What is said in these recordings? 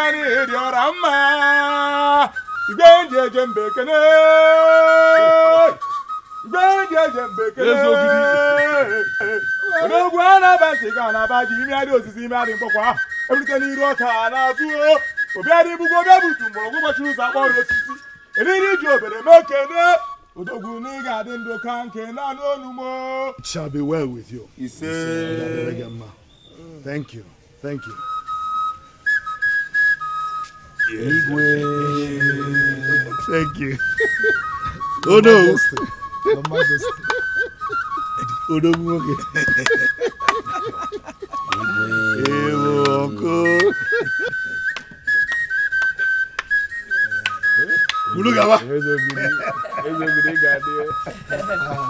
Mani Diorama. Benja Jembekene. Benja Jembekene. No guana Bansigana Baji, Miados, Imadi Papa. Everything you wrote, Anna Zuo. Obiari bugo bebu tumbo go choose about osisi. Eliri job e make na odogu ni garden do kanke na no numo. It shall be well with you. He said, thank you. Thank you. Yes. Thank you. Oh no. Your Majesty. Odogu.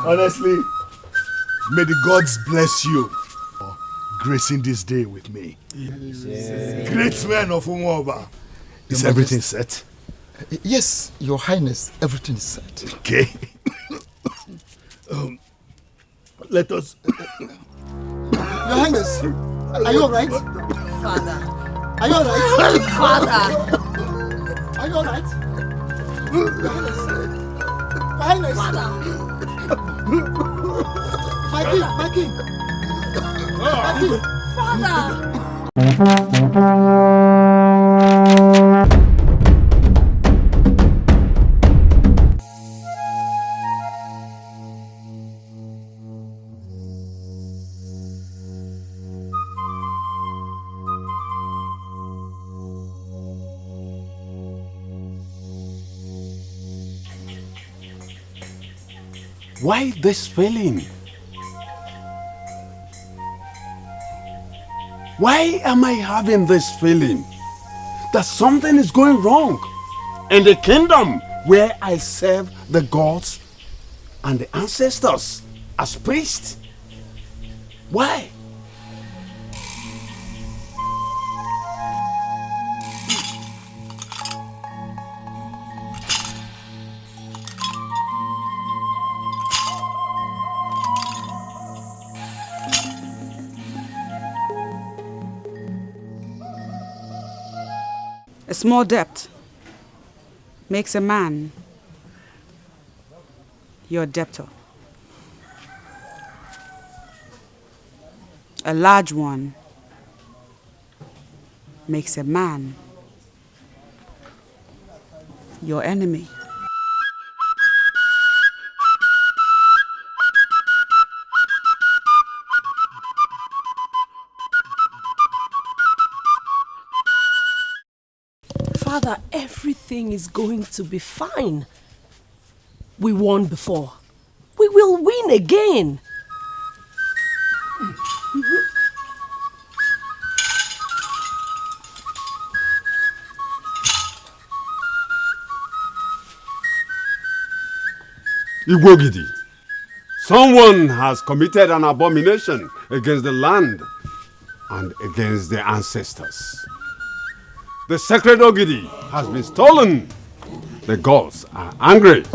Honestly, may the gods bless you for gracing this day with me. Yes. Great man of Umoba. Is everything set? Yes, Your Highness, everything is set. Okay. Let us... Your Highness, are you alright? Father. Are you alright? Father. Are you alright? Your Highness. Father. My king. Father. Why this feeling? Why am I having this feeling that something is going wrong in the kingdom where I serve the gods and the ancestors as priests? Why? A small debt makes a man your debtor. A large one makes a man your enemy. Father, everything is going to be fine. We won before. We will win again. Igwogidi, someone has committed an abomination against the land and against the ancestors. The sacred Ogidi has been stolen. The gods are angry.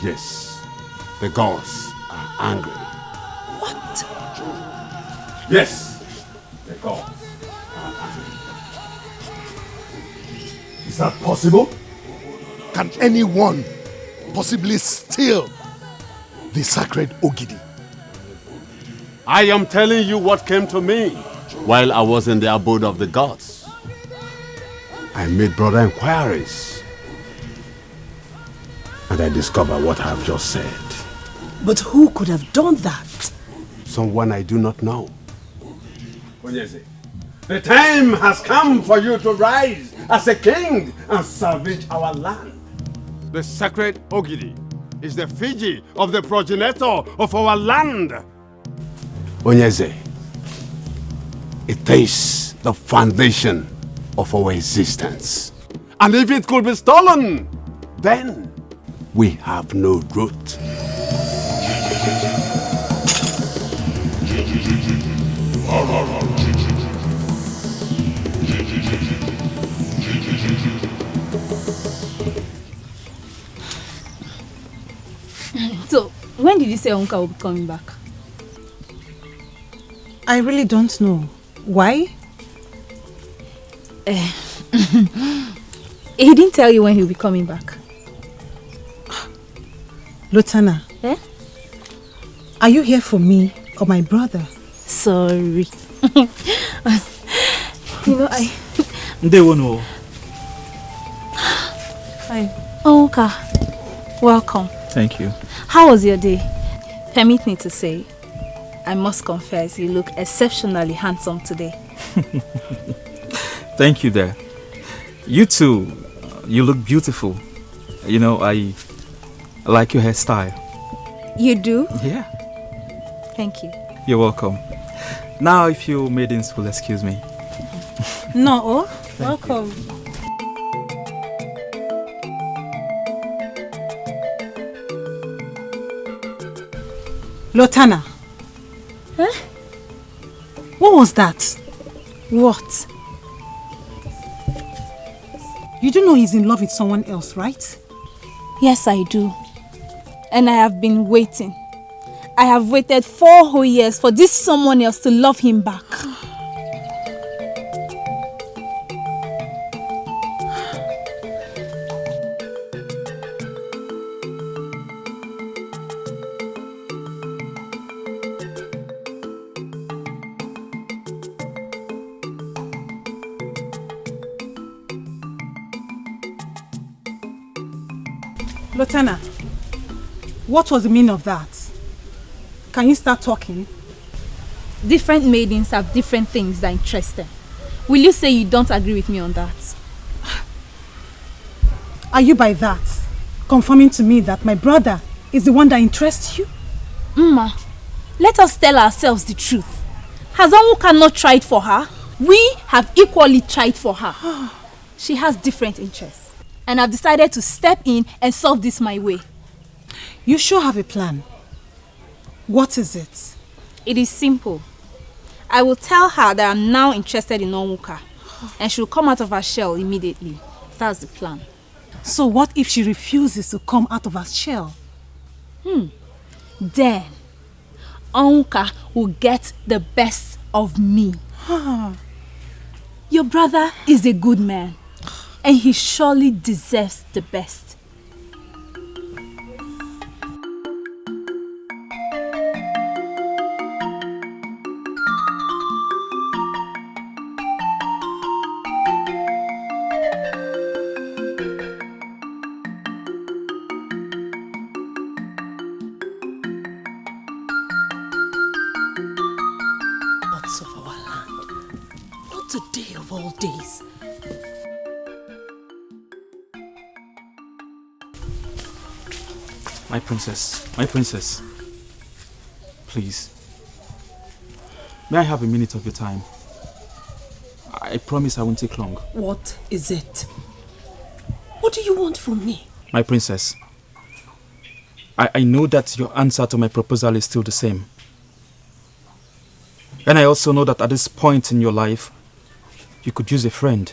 Yes, the gods are angry. What? Yes, the gods are angry. Is that possible? Can anyone possibly steal the sacred Ogidi? I am telling you what came to me while I was in the abode of the gods. I made broader inquiries and I discovered what I have just said. But who could have done that? Someone I do not know. The time has come for you to rise as a king and salvage our land. The sacred Ogidi is the Fiji of the progenitor of our land. Onyeze, it is the foundation of our existence. And if it could be stolen, then we have no root. So, when did you say Uncle will be coming back? I really don't know. Why? He didn't tell you when he'll be coming back. Lotana. Eh? Are you here for me or my brother? Sorry. They won't know. Hi. Oh, okay. Welcome. Thank you. How was your day? Permit me to say, I must confess, you look exceptionally handsome today. Thank you there. You too. You look beautiful. You know, I like your hairstyle. You do? Yeah. Thank you. You're welcome. Now, if you maidens will excuse me. No, welcome. Lotana. Huh? What was that? What? You do know he's in love with someone else, right? Yes, I do. And I have been waiting. I have waited 4 whole years for this someone else to love him back. Lotana, what was the meaning of that? Can you start talking? Different maidens have different things that interest them. Will you say you don't agree with me on that? Are you by that confirming to me that my brother is the one that interests you? Mma, let us tell ourselves the truth. Has Onwuka not tried for her? We have equally tried for her. She has different interests. And I've decided to step in and solve this my way. You sure have a plan. What is it? It is simple. I will tell her that I'm now interested in Onwuka. And she'll come out of her shell immediately. That's the plan. So what if she refuses to come out of her shell? Then, Onwuka will get the best of me. Your brother is a good man. And he surely deserves the best. Gods of our land, not today of all days. My princess. Please. May I have a minute of your time? I promise I won't take long. What is it? What do you want from me? My princess, I know that your answer to my proposal is still the same. And I also know that at this point in your life, you could use a friend.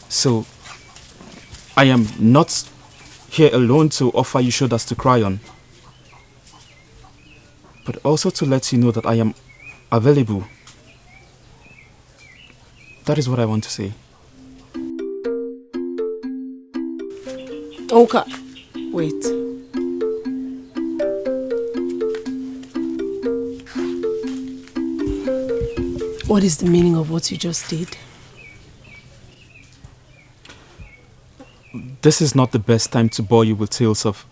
So, I am not here alone to offer you shoulders to cry on, but also to let you know that I am available. That is what I want to say. Okay, wait. What is the meaning of what you just did? This is not the best time to bore you with tales of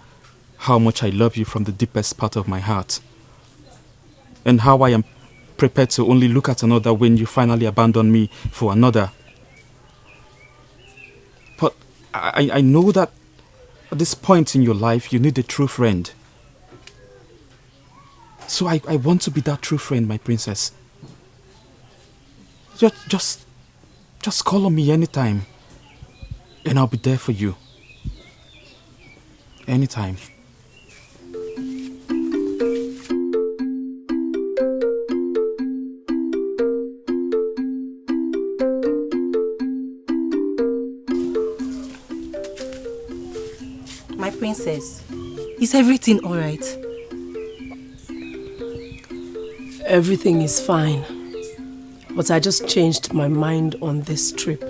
how much I love you from the deepest part of my heart, and how I am prepared to only look at another when you finally abandon me for another. But I know that at this point in your life, you need a true friend. So I want to be that true friend, my princess. Just call on me anytime, and I'll be there for you. Anytime. My princess, is everything all right? Everything is fine. But I just changed my mind on this trip.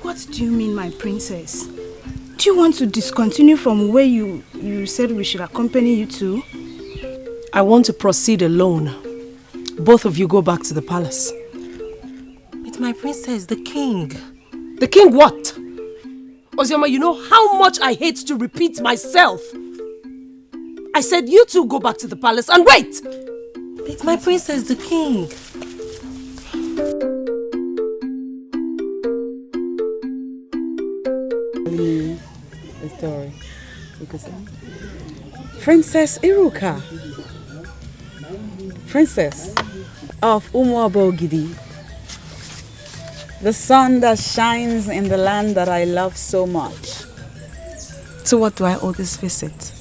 What do you mean, my princess? Do you want to discontinue from where you said we should accompany you to? I want to proceed alone. Both of you go back to the palace. But my princess, the king. The king what? Ozioma, you know how much I hate to repeat myself. I said you two go back to the palace and wait! But my princess, the king. The story. Princess Iruka. Princess of Umuabogidi. The sun that shines in the land that I love so much. To what do I owe this visit?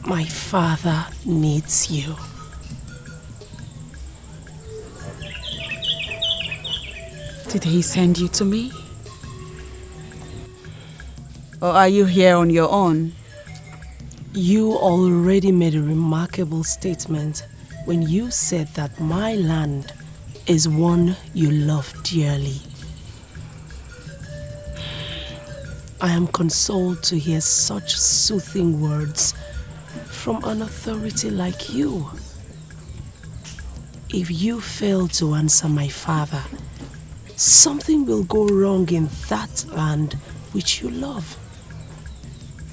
My father needs you. Did he send you to me? Or are you here on your own? You already made a remarkable statement when you said that my land is one you love dearly. I am consoled to hear such soothing words from an authority like you. If you fail to answer my father, something will go wrong in that land which you love.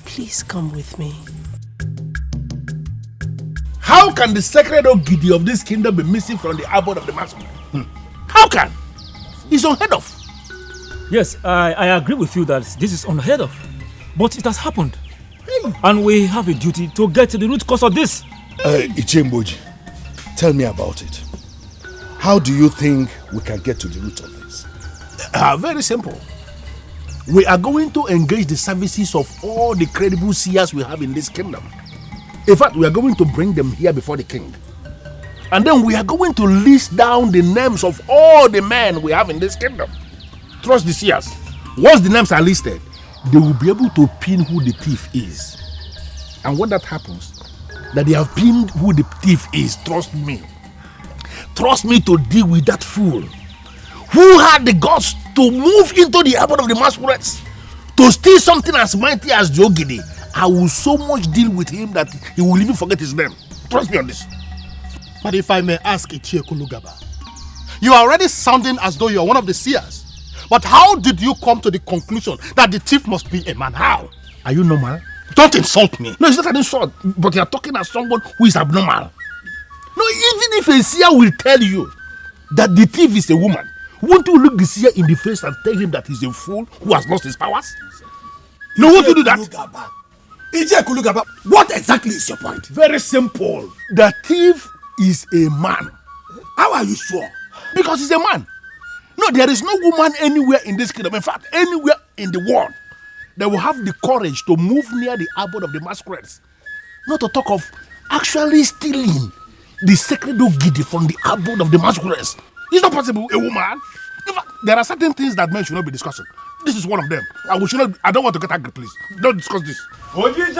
Please come with me. How can the sacred Ogidi of this kingdom be missing from the abode of the masquerade? How can? It's unheard of. Yes, I agree with you that this is unheard of. But it has happened. Hey. And we have a duty to get to the root cause of this. Ichemboji, tell me about it. How do you think we can get to the root of this? Very simple. We are going to engage the services of all the credible seers we have in this kingdom. In fact, we are going to bring them here before the king. And then we are going to list down the names of all the men we have in this kingdom. Trust the seers. Once the names are listed, they will be able to pin who the thief is. And when that happens, that they have pinned who the thief is, trust me to deal with that fool who had the guts to move into the abode of the masquerades to steal something as mighty as the Ogidi. I will so much deal with him that he will even forget his name. Trust me on this. But if I may ask Ichiekulugaba, you are already sounding as though you are one of the seers. But how did you come to the conclusion that the thief must be a man? How? Are you normal? Don't insult me. No, it's not an insult, but you are talking as someone who is abnormal. No, even if a seer will tell you that the thief is a woman, won't you look the seer in the face and tell him that he's a fool who has lost his powers? No, won't you do that? Ichiekulugaba, what exactly is your point? Very simple. The thief is a man. How are you sure? Because he's a man. No, there is no woman anywhere in this kingdom, in fact, anywhere in the world, that will have the courage to move near the abode of the masquerades. Not to talk of actually stealing the sacred Ogidi from the abode of the masquerades. It's not possible, a woman. In fact, there are certain things that men should not be discussing. This is one of them. I don't want to get angry, please. Don't discuss this. Okay.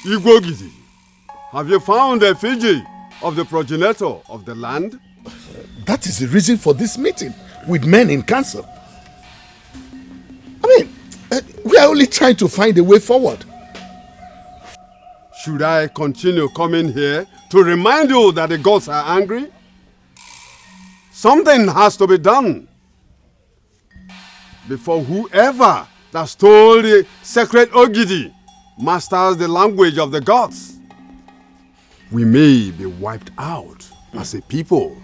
Igwogidi, have you found the effigy of the progenitor of the land? That is the reason for this meeting with men in council. I mean, we are only trying to find a way forward. Should I continue coming here to remind you that the gods are angry? Something has to be done before whoever that stole the sacred Ogidi masters the language of the gods. We may be wiped out as a people.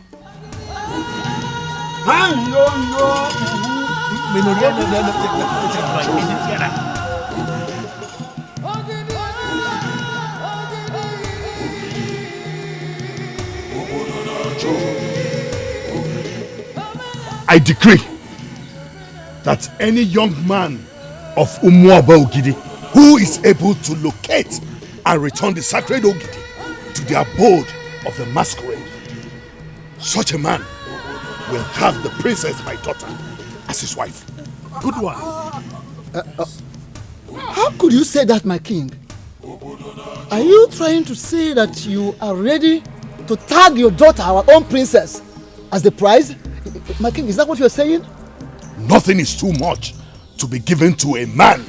I decree that any young man of Umuaba Ogidi who is able to locate and return the sacred Ogidi to the abode of the masquerade. Such a man will have the princess, my daughter, as his wife. Good one. How could you say that, my king? Are you trying to say that you are ready to tag your daughter, our own princess, as the prize? My king, is that what you're saying? Nothing is too much to be given to a man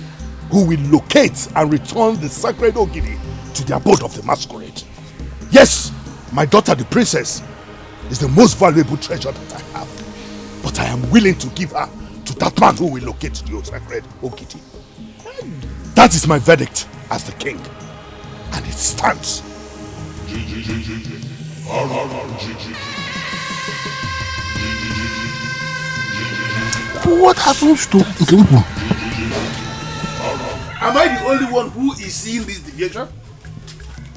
who will locate and return the sacred Ogidi to the abode of the masquerade. Yes, my daughter, the princess, is the most valuable treasure that I have. But I am willing to give her to that man who will locate the sacred Ogidi. That is my verdict as the king. And it stands. What happens to Nkempu? Am I the only one who is seeing this deviation?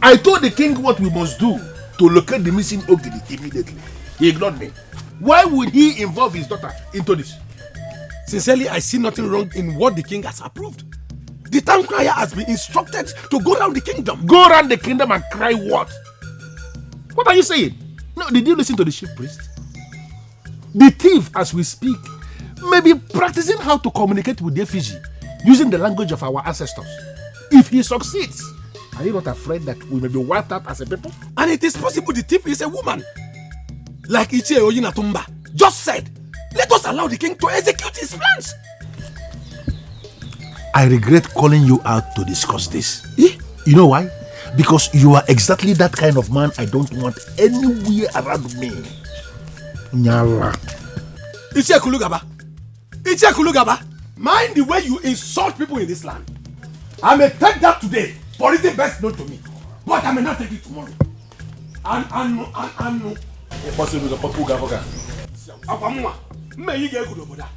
I told the king what we must do to locate the missing Ogidi immediately. He ignored me. Why would he involve his daughter into this? Sincerely, I see nothing wrong in what the king has approved. The town crier has been instructed to go around the kingdom. Go around the kingdom and cry what? What are you saying? No, did you listen to the chief priest? The thief, as we speak, may be practicing how to communicate with the effigy using the language of our ancestors. If he succeeds, are you not afraid that we may be wiped out as a people? And it is possible the thief is a woman. Like Ichie Oyinatumba just said, let us allow the king to execute his plans. I regret calling you out to discuss this. You know why? Because you are exactly that kind of man I don't want anywhere around me. Nyala. Ichie Kulugaba, mind the way you insult people in this land. I may take that today for reason best known to me, but I may not take it tomorrow. And possible the Papu Gavoga. Apamwa, may you get good over that.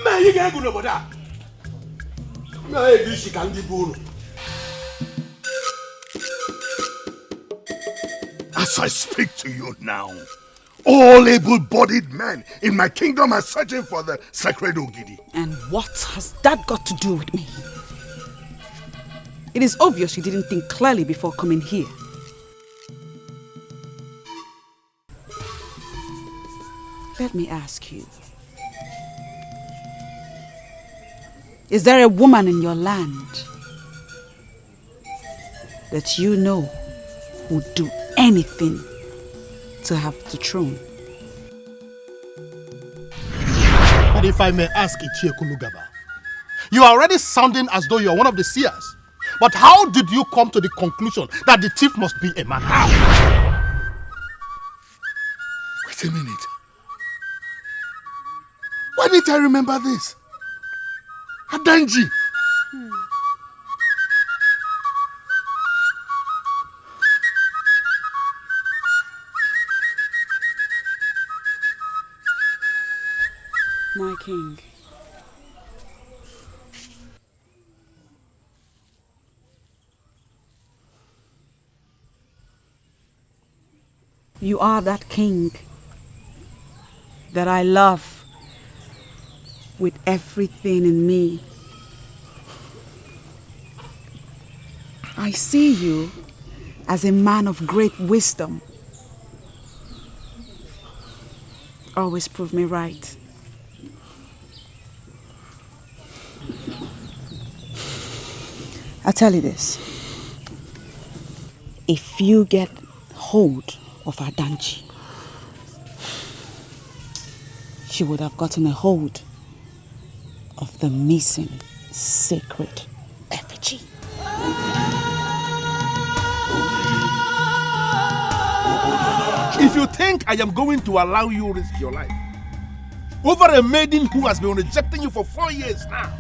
May you get good over that. May she can be good. As I speak to you now, all able-bodied men in my kingdom are searching for the sacred Ogidi. And what has that got to do with me? It is obvious you didn't think clearly before coming here. Let me ask you. Is there a woman in your land that you know would do anything to have the throne? But if I may ask Ichie Kulugaba, you are already sounding as though you are one of the seers. But how did you come to the conclusion that the thief must be a man? How? Wait a minute. Why didn't I remember this? Adanji. My king. You are that king that I love with everything in me. I see you as a man of great wisdom. Always prove me right. I'll tell you this. If you get hold of Adanji, she would have gotten a hold of the missing sacred effigy. If you think I am going to allow you to risk your life over a maiden who has been rejecting you for 4 years now,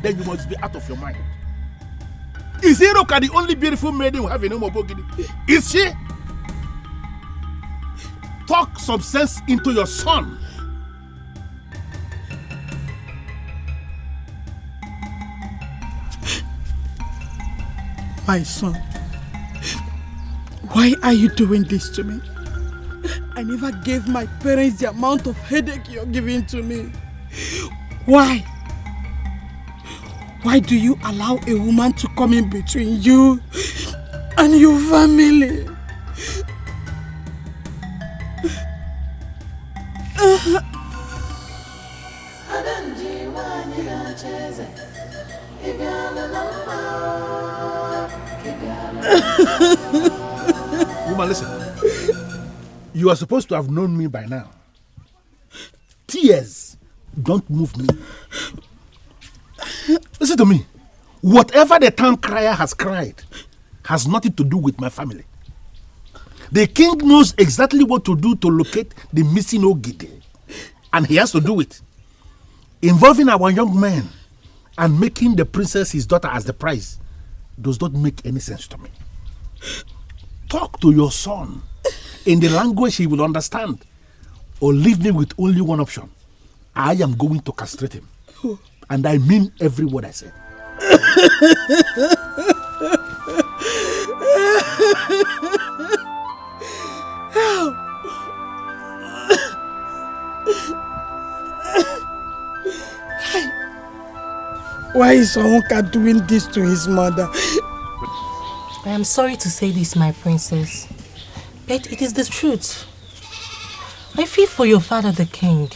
then you must be out of your mind. Is Iroka the only beautiful maiden we have in Umobogidi? Is she? Talk some sense into your son. My son, why are you doing this to me? I never gave my parents the amount of headache you're giving to me. Why? Why do you allow a woman to come in between you and your family? Woman, listen. You are supposed to have known me by now. Tears don't move me. Listen to me. Whatever the town crier has cried has nothing to do with my family. The king knows exactly what to do to locate the missing Ogidi. And he has to do it. Involving our young men and making the princess his daughter as the prize does not make any sense to me. Talk to your son in the language he will understand, or leave me with only one option. I am going to castrate him. And I mean every word I say. Why is Onka doing this to his mother? I am sorry to say this, my princess, but it is the truth. I feel for your father, the king.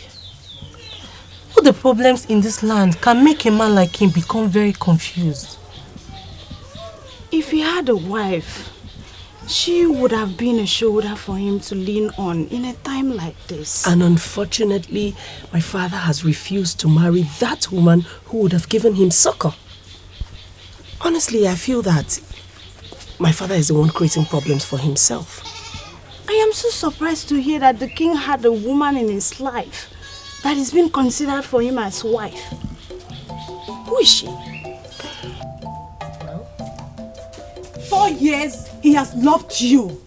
All the problems in this land can make a man like him become very confused. If he had a wife, she would have been a shoulder for him to lean on in a time like this. And unfortunately, my father has refused to marry that woman who would have given him succor. Honestly, I feel that my father is the one creating problems for himself. I am so surprised to hear that the king had a woman in his life that is being considered for him as wife. Who is she? 4 years he has loved you.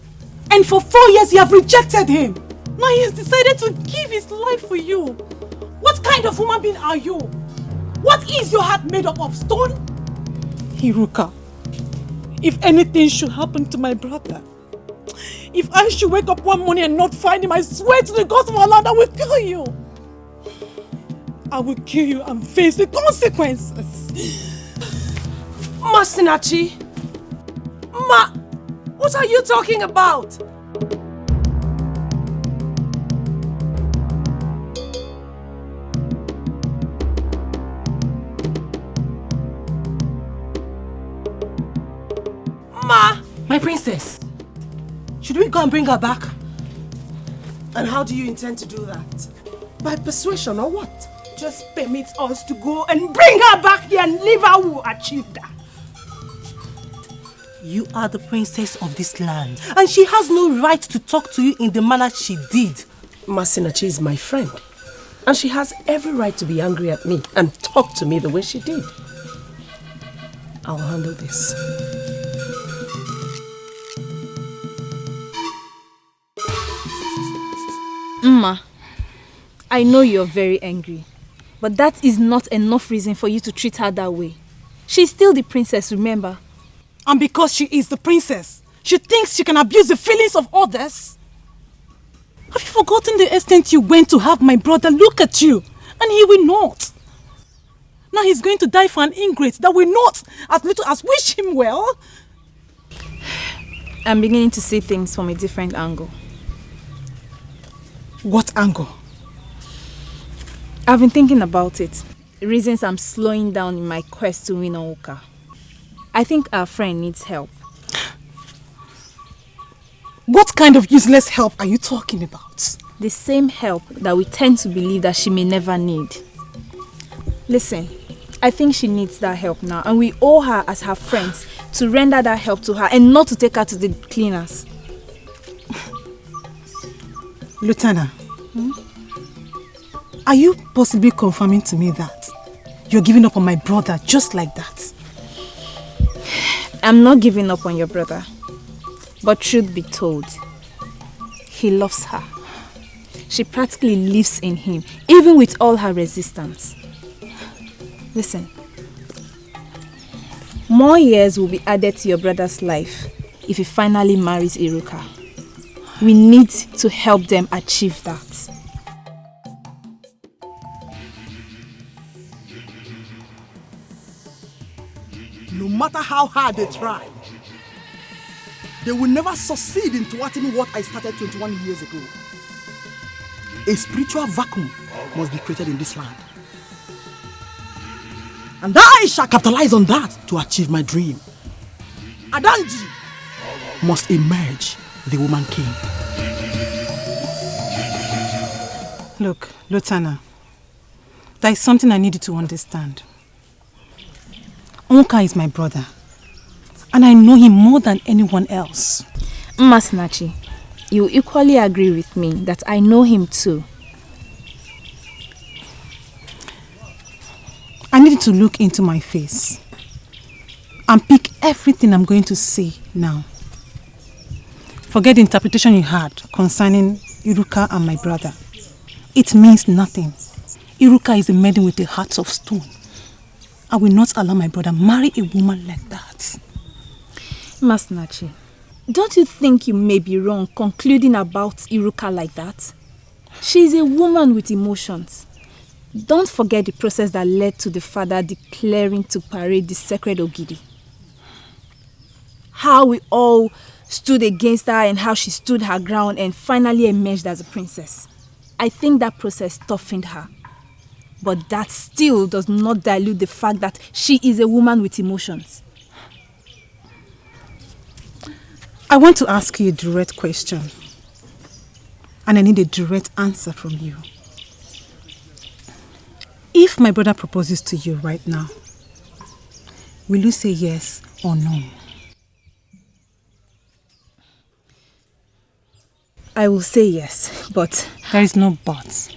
And for 4 years you have rejected him. Now he has decided to give his life for you. What kind of human being are you? What is your heart made up of, stone? Hiruka, if anything should happen to my brother, if I should wake up one morning and not find him, I swear to the gods of Allah I will kill you. I will kill you and face the consequences. Masinachi! What are you talking about? My princess, should we go and bring her back? And how do you intend to do that? By persuasion or what? Just permit us to go and bring her back here and leave her who achieved that. You are the princess of this land, and she has no right to talk to you in the manner she did. Masinachi is my friend, and she has every right to be angry at me and talk to me the way she did. I'll handle this. Mma, I know you're very angry, but that is not enough reason for you to treat her that way. She's still the princess, remember? And because she is the princess, she thinks she can abuse the feelings of others. Have you forgotten the extent you went to have my brother look at you? And he will not. Now he's going to die for an ingrate that will not as little as wish him well. I'm beginning to see things from a different angle. What angle? I've been thinking about it. Reasons I'm slowing down in my quest to win Oka. I think our friend needs help. What kind of useless help are you talking about? The same help that we tend to believe that she may never need. Listen, I think she needs that help now, and we owe her as her friends to render that help to her and not to take her to the cleaners. Lieutenant, are you possibly confirming to me that you're giving up on my brother just like that? I'm not giving up on your brother. But truth be told, he loves her. She practically lives in him, even with all her resistance. Listen, more years will be added to your brother's life if he finally marries Iruka. We need to help them achieve that. no matter how hard they try, they will never succeed in thwarting what I started 21 years ago. A spiritual vacuum must be created in this land. And I shall capitalize on that to achieve my dream. Adanji must emerge the woman king. Look, Lotana, there is something I need you to understand. Onka is my brother, and I know him more than anyone else. Masnachi, you equally agree with me that I know him too. I need you to look into my face and pick everything I'm going to say now. Forget the interpretation you had concerning Iruka and my brother. It means nothing. Iruka is a maiden with a heart of stone. I will not allow my brother marry a woman like that. Masnachi, don't you think you may be wrong concluding about Iruka like that? She is a woman with emotions. Don't forget the process that led to the father declaring to parade the sacred Ogidi. How we all stood against her and how she stood her ground and finally emerged as a princess. I think that process toughened her. But that still does not dilute the fact that she is a woman with emotions. I want to ask you a direct question. And I need a direct answer from you. If my brother proposes to you right now, will you say yes or no? I will say yes, but... There is no but.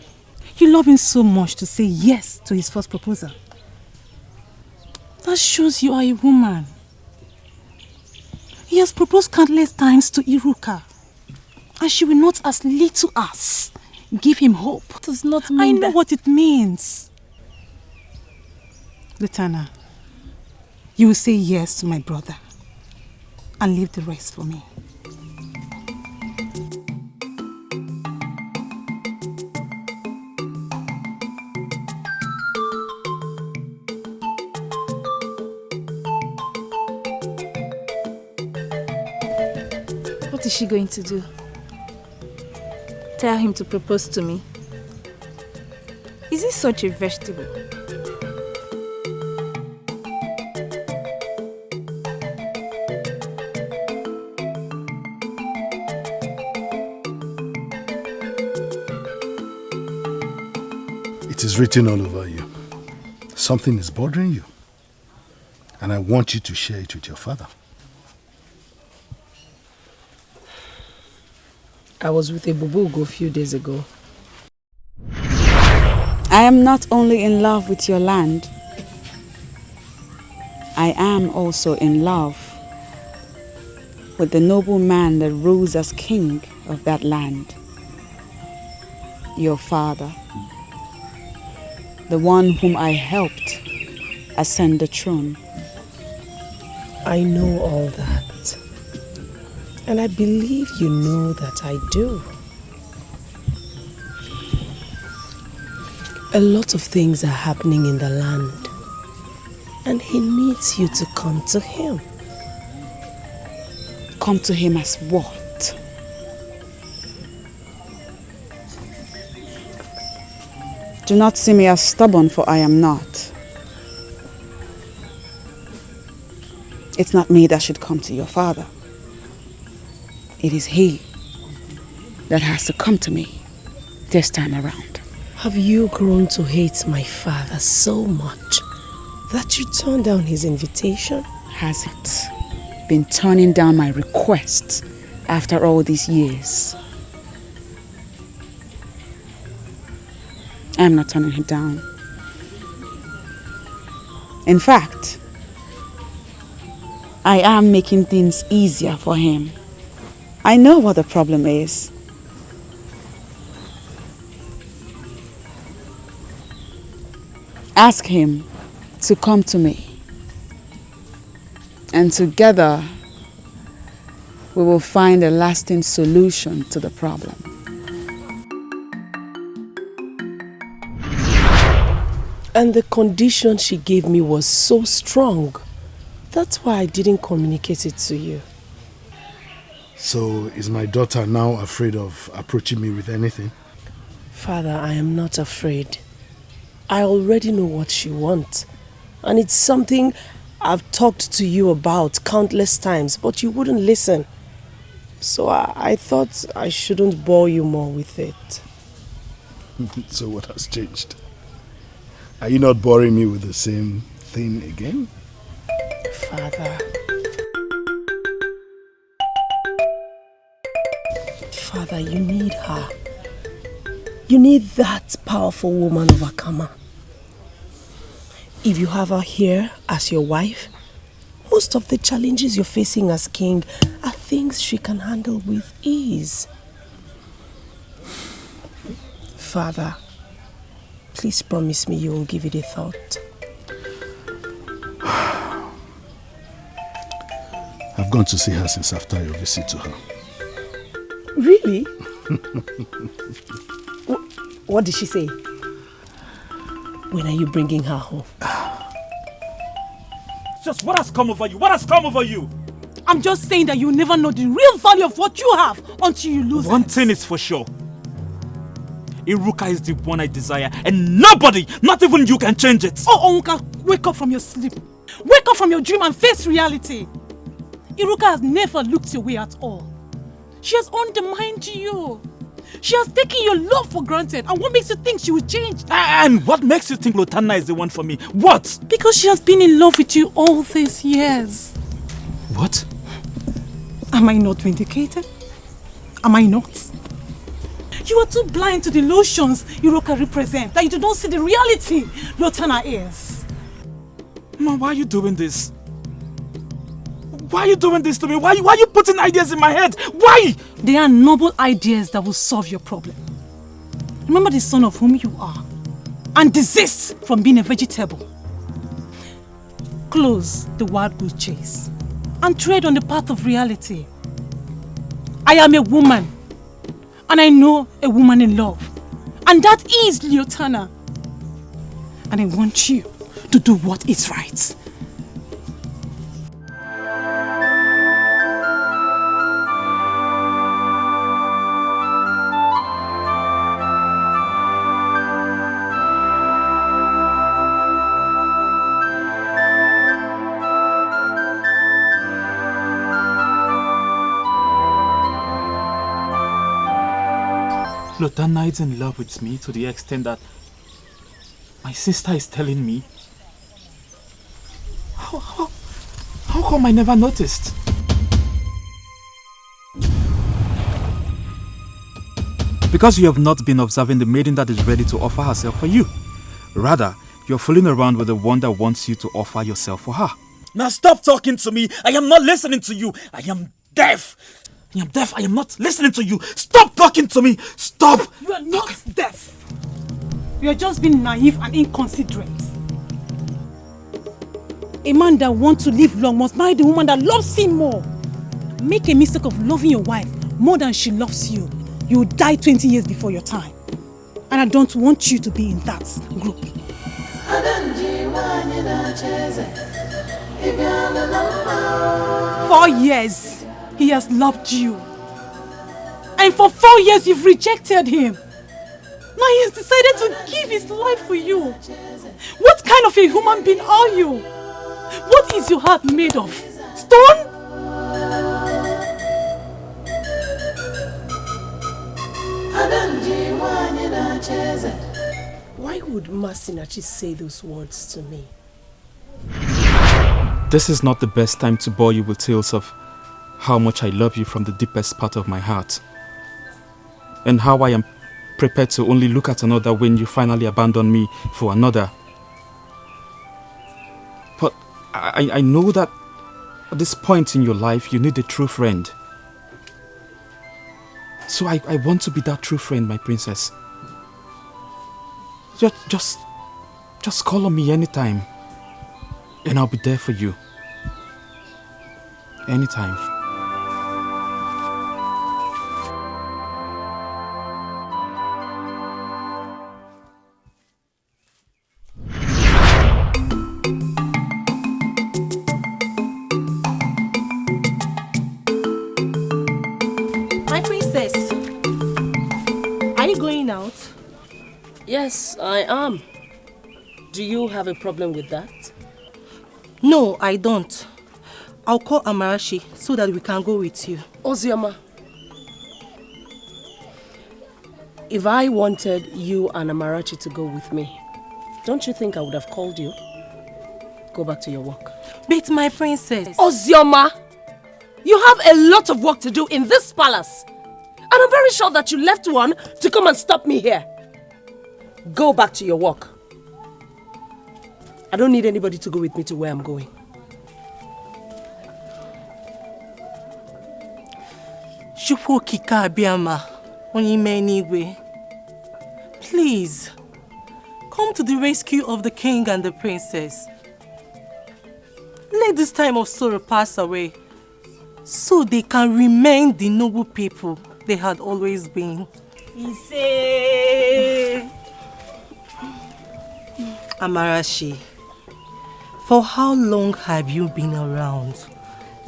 You love him so much to say yes to his first proposal. That shows you are a woman. He has proposed countless times to Iruka, and she will not as little as give him hope. It does not mean I know what it means. Lutana, you will say yes to my brother and leave the rest for me. What is she going to do? Tell him to propose to me? Is he such a vegetable? It is written all over you. Something is bothering you. And I want you to share it with your father. I was with a bubugo a few days ago. I am not only in love with your land, I am also in love with the noble man that rules as king of that land. Your father, the one whom I helped ascend the throne. I know all that. And I believe you know that I do. A lot of things are happening in the land. And he needs you to come to him. Come to him as what? Do not see me as stubborn, for I am not. It's not me that should come to your father. It is he that has to come to me this time around. Have you grown to hate my father so much that you turned down his invitation? Has it been turning down my request after all these years? I'm not turning him down. In fact, I am making things easier for him. I know what the problem is. Ask him to come to me. And together, we will find a lasting solution to the problem. And the condition she gave me was so strong That's why I didn't communicate it to you. So is my daughter now afraid of approaching me with anything? Father, I am not afraid. I already know what she wants. And it's something I've talked to you about countless times, but you wouldn't listen. So I thought I shouldn't bore you more with it. So what has changed? Are you not boring me with the same thing again? Father. Father, you need her. You need that powerful woman of Akama. If you have her here as your wife, most of the challenges you're facing as king are things she can handle with ease. Father, please promise me you will give it a thought. I've gone to see her since after your visit to her. Really? What did she say? When are you bringing her home? Just what has come over you? What has come over you? I'm just saying that you never know the real value of what you have until you lose One it. thing is for sure. Iruka is the one I desire, and nobody, not even you, can change it. Oh, Onka, wake up from your sleep. Wake up from your dream and face reality. Iruka has never looked your way at all. She has undermined you. She has taken your love for granted. And what makes you think she will change? And what makes you think Lotana is the one for me? What? Because she has been in love with you all these years. What? Am I not vindicated? Am I not? You are too blind to the illusions Iruka represents that you do not see the reality Lotana is. Ma, why are you doing this? Why are you doing this to me? Why are you putting ideas in my head? Why? They are noble ideas that will solve your problem. Remember the son of whom you are and desist from being a vegetable. Close the wild goose chase and tread on the path of reality. I am a woman and I know a woman in love, and that is Leotana. And I want you to do what is right. Lotana is in love with me to the extent that my sister is telling me. How come I never noticed? Because you have not been observing the maiden that is ready to offer herself for you. Rather, you're fooling around with the one that wants you to offer yourself for her. Now stop talking to me. I am not listening to you. I am deaf. I am deaf. I am not listening to you. Stop talking to me. Stop. You are not deaf. You are just being naive and inconsiderate. A man that wants to live long must marry the woman that loves him more. Make a mistake of loving your wife more than she loves you. You will die 20 years before your time. And I don't want you to be in that group. 4 years. He has loved you. And for 4 years you've rejected him. Now he has decided to give his life for you. What kind of a human being are you? What is your heart made of? Stone? Why would Masinachi say those words to me? This is not the best time to bore you with tales of how much I love you from the deepest part of my heart, and how I am prepared to only look at another when you finally abandon me for another. But I know that at this point in your life you need a true friend. So I want to be that true friend, my princess. Just call on me anytime, and I'll be there for you. Anytime. Yes, I am. Do you have a problem with that? No, I don't. I'll call Amarachi so that we can go with you. Ozioma, if I wanted you and Amarachi to go with me, don't you think I would have called you? Go back to your work. But my princess... Ozioma, you have a lot of work to do in this palace. And I'm very sure that you left one to come and stop me here. Go back to your work. I don't need anybody to go with me to where I'm going. Please, come to the rescue of the king and the princess. Let this time of sorrow pass away, so they can remain the noble people they had always been. Amarachi, for how long have you been around?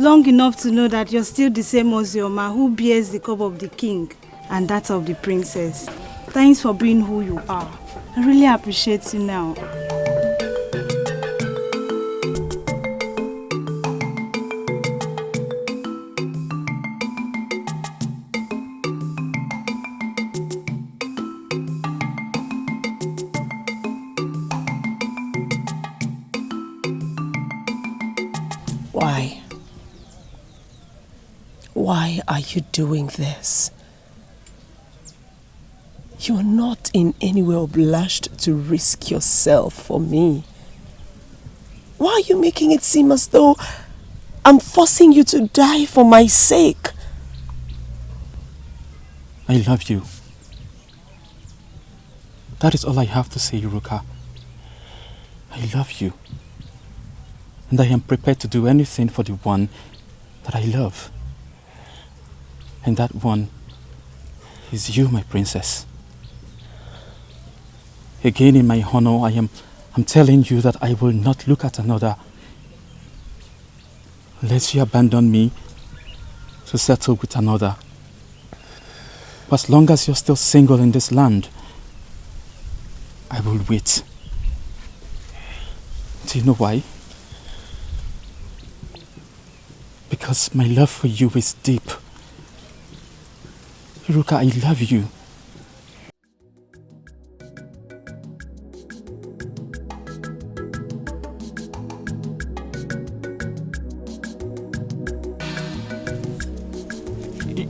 Long enough to know that you're still the same Ozioma who bears the cup of the king and that of the princess. Thanks for being who you are. I really appreciate you now. Why? Why are you doing this? You are not in any way obliged to risk yourself for me. Why are you making it seem as though I'm forcing you to die for my sake? I love you. That is all I have to say, Iruka. I love you. And I am prepared to do anything for the one that I love. And that one is you, my princess. Again, in my honor, I'm telling you that I will not look at another unless you abandon me to settle with another. But as long as you're still single in this land, I will wait. Do you know why? Because my love for you is deep. Iruka, I love you.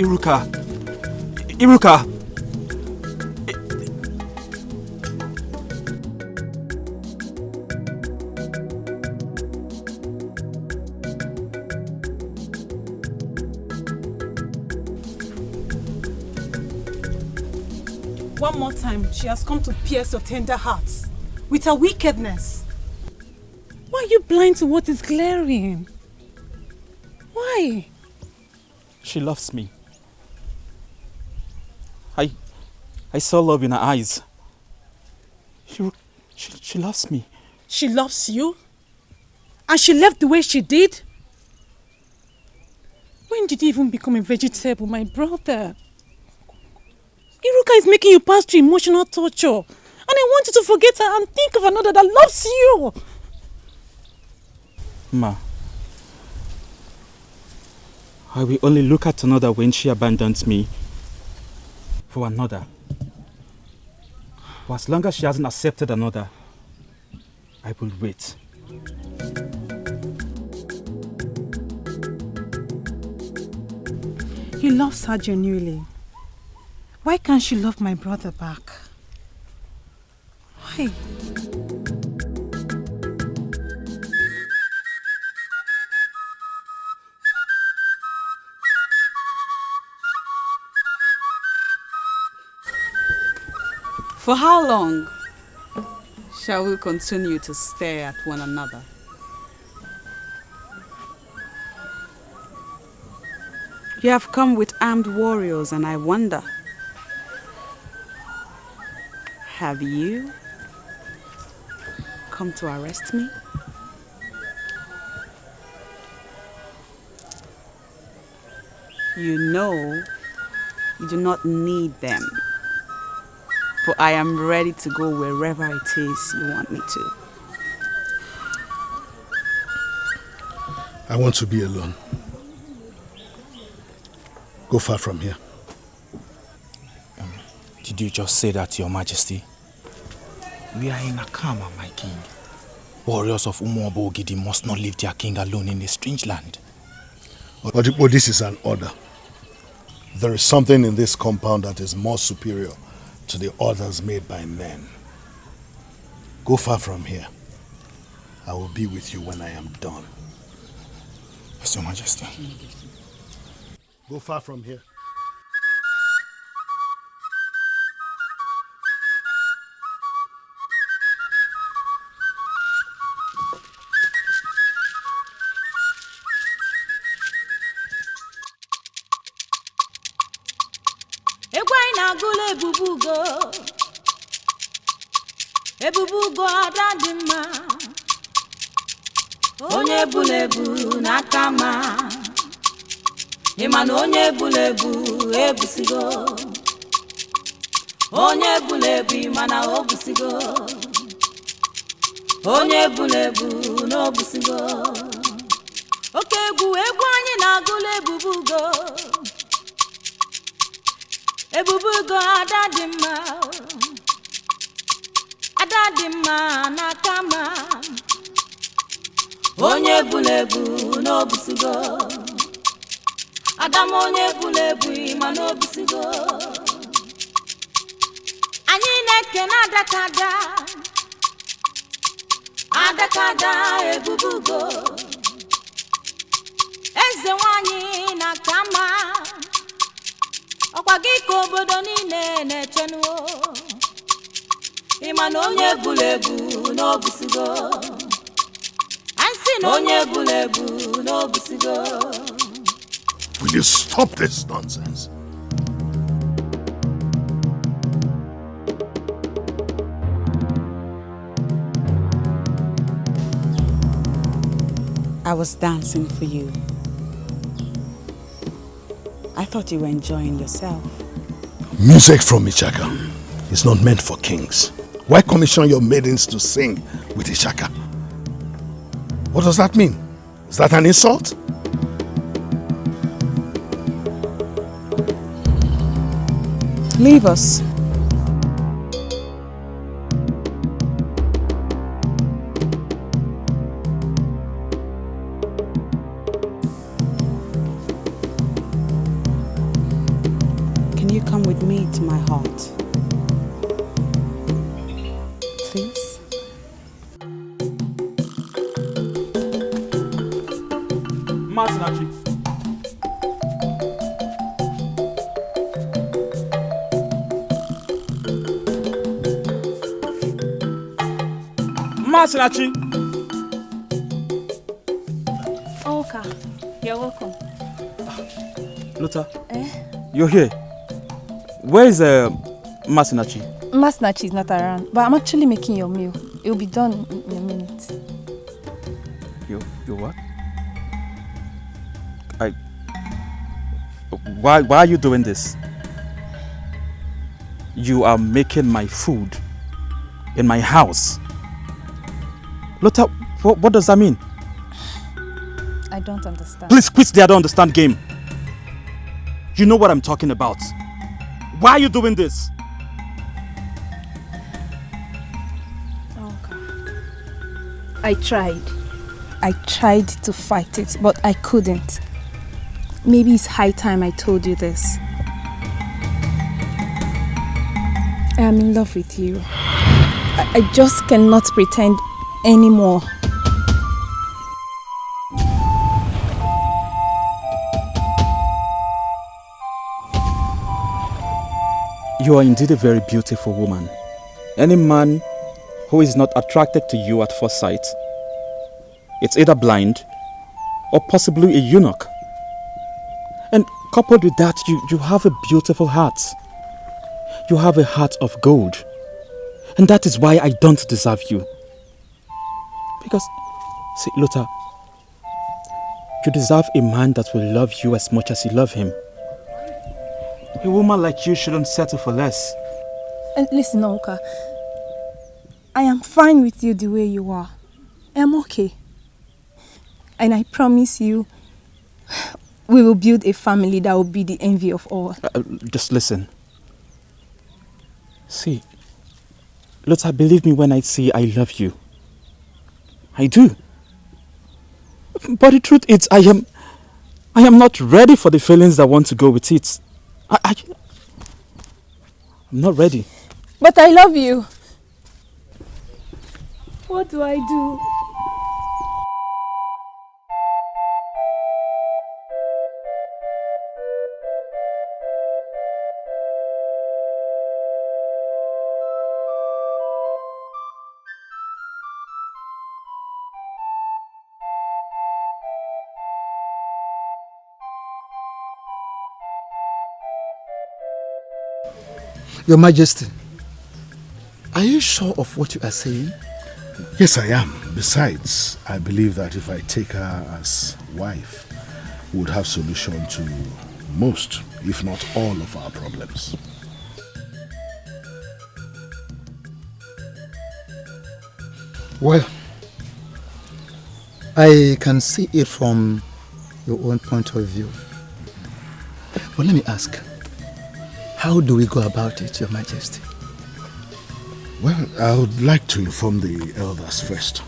Iruka! Iruka! One more time, she has come to pierce your tender hearts with her wickedness. Why are you blind to what is glaring? Why? She loves me. I saw love in her eyes. She loves me. She loves you? And she left the way she did? When did you even become a vegetable, my brother? Iruka is making you pass through emotional torture. And I want you to forget her and think of another that loves you. Ma, I will only look at another when she abandons me for another. For as long as she hasn't accepted another, I will wait. He loves her genuinely. Why can't she love my brother back? Why? For how long shall we continue to stare at one another? You have come with armed warriors, and I wonder, have you come to arrest me? You know you do not need them, for I am ready to go wherever it is you want me to. I want to be alone. Go far from here. Did you just say that, Your Majesty? We are in Akama, my king. Warriors of Umuobo Ogidi must not leave their king alone in a strange land. But this is an order. There is something in this compound that is more superior to the orders made by men. Go far from here. I will be with you when I am done. Yes, Your Majesty. Go far from here. Ebubugo adadima onye bulebu nakama imana onye bulebu ebusigo onye bulebu imana obusigo onye bulebu no busigo oke egwu anyị na-agụla ebubugo adadima Adadima nakama onye bulebu n'obusigo Adam onye bulebu ima n'obusigo anyị na-eke na adakada ebubugo eze nwanyị nakama ọkwa gị ka obodo niile na-echenuo Imana onye bulebu n'obusigo Ansi na onye bulebu n'obusigo Will you stop this nonsense? I was dancing for you. I thought you were enjoying yourself. Music from Ichaka is not meant for kings. Why commission your maidens to sing with Ishaka? What does that mean? Is that an insult? Leave us. Can you come with me to my heart? Please? Masinachi. Masinachi. Okay, you're welcome. Luther, you're here. Where is Masinachi? Masinachi is not around, but I'm actually making your meal. It will be done in a minute. You what? Why are you doing this? You are making my food in my house. Lotta, what does that mean? I don't understand. Please quit the I don't understand game. You know what I'm talking about. Why are you doing this? I tried to fight it, but I couldn't. Maybe it's high time I told you this. I am in love with you. I just cannot pretend anymore. You are indeed a very beautiful woman. Any man who is not attracted to you at first sight, it's either blind or possibly a eunuch. And coupled with that, you have a beautiful heart. You have a heart of gold. And that is why I don't deserve you. Because, see, Luther, you deserve a man that will love you as much as you love him. A woman like you shouldn't settle for less. And listen, Oka, I am fine with you the way you are. I am okay. And I promise you, we will build a family that will be the envy of all. Just listen. See, Lotta, believe me when I say I love you. I do. But the truth is, I am not ready for the feelings that want to go with it. I'm not ready. But I love you. What do I do? Your Majesty, are you sure of what you are saying? Yes, I am. Besides, I believe that if I take her as wife, we would have solution to most, if not all, of our problems. Well, I can see it from your own point of view. But let me ask, how do we go about it, Your Majesty? Well, I would like to inform the elders first.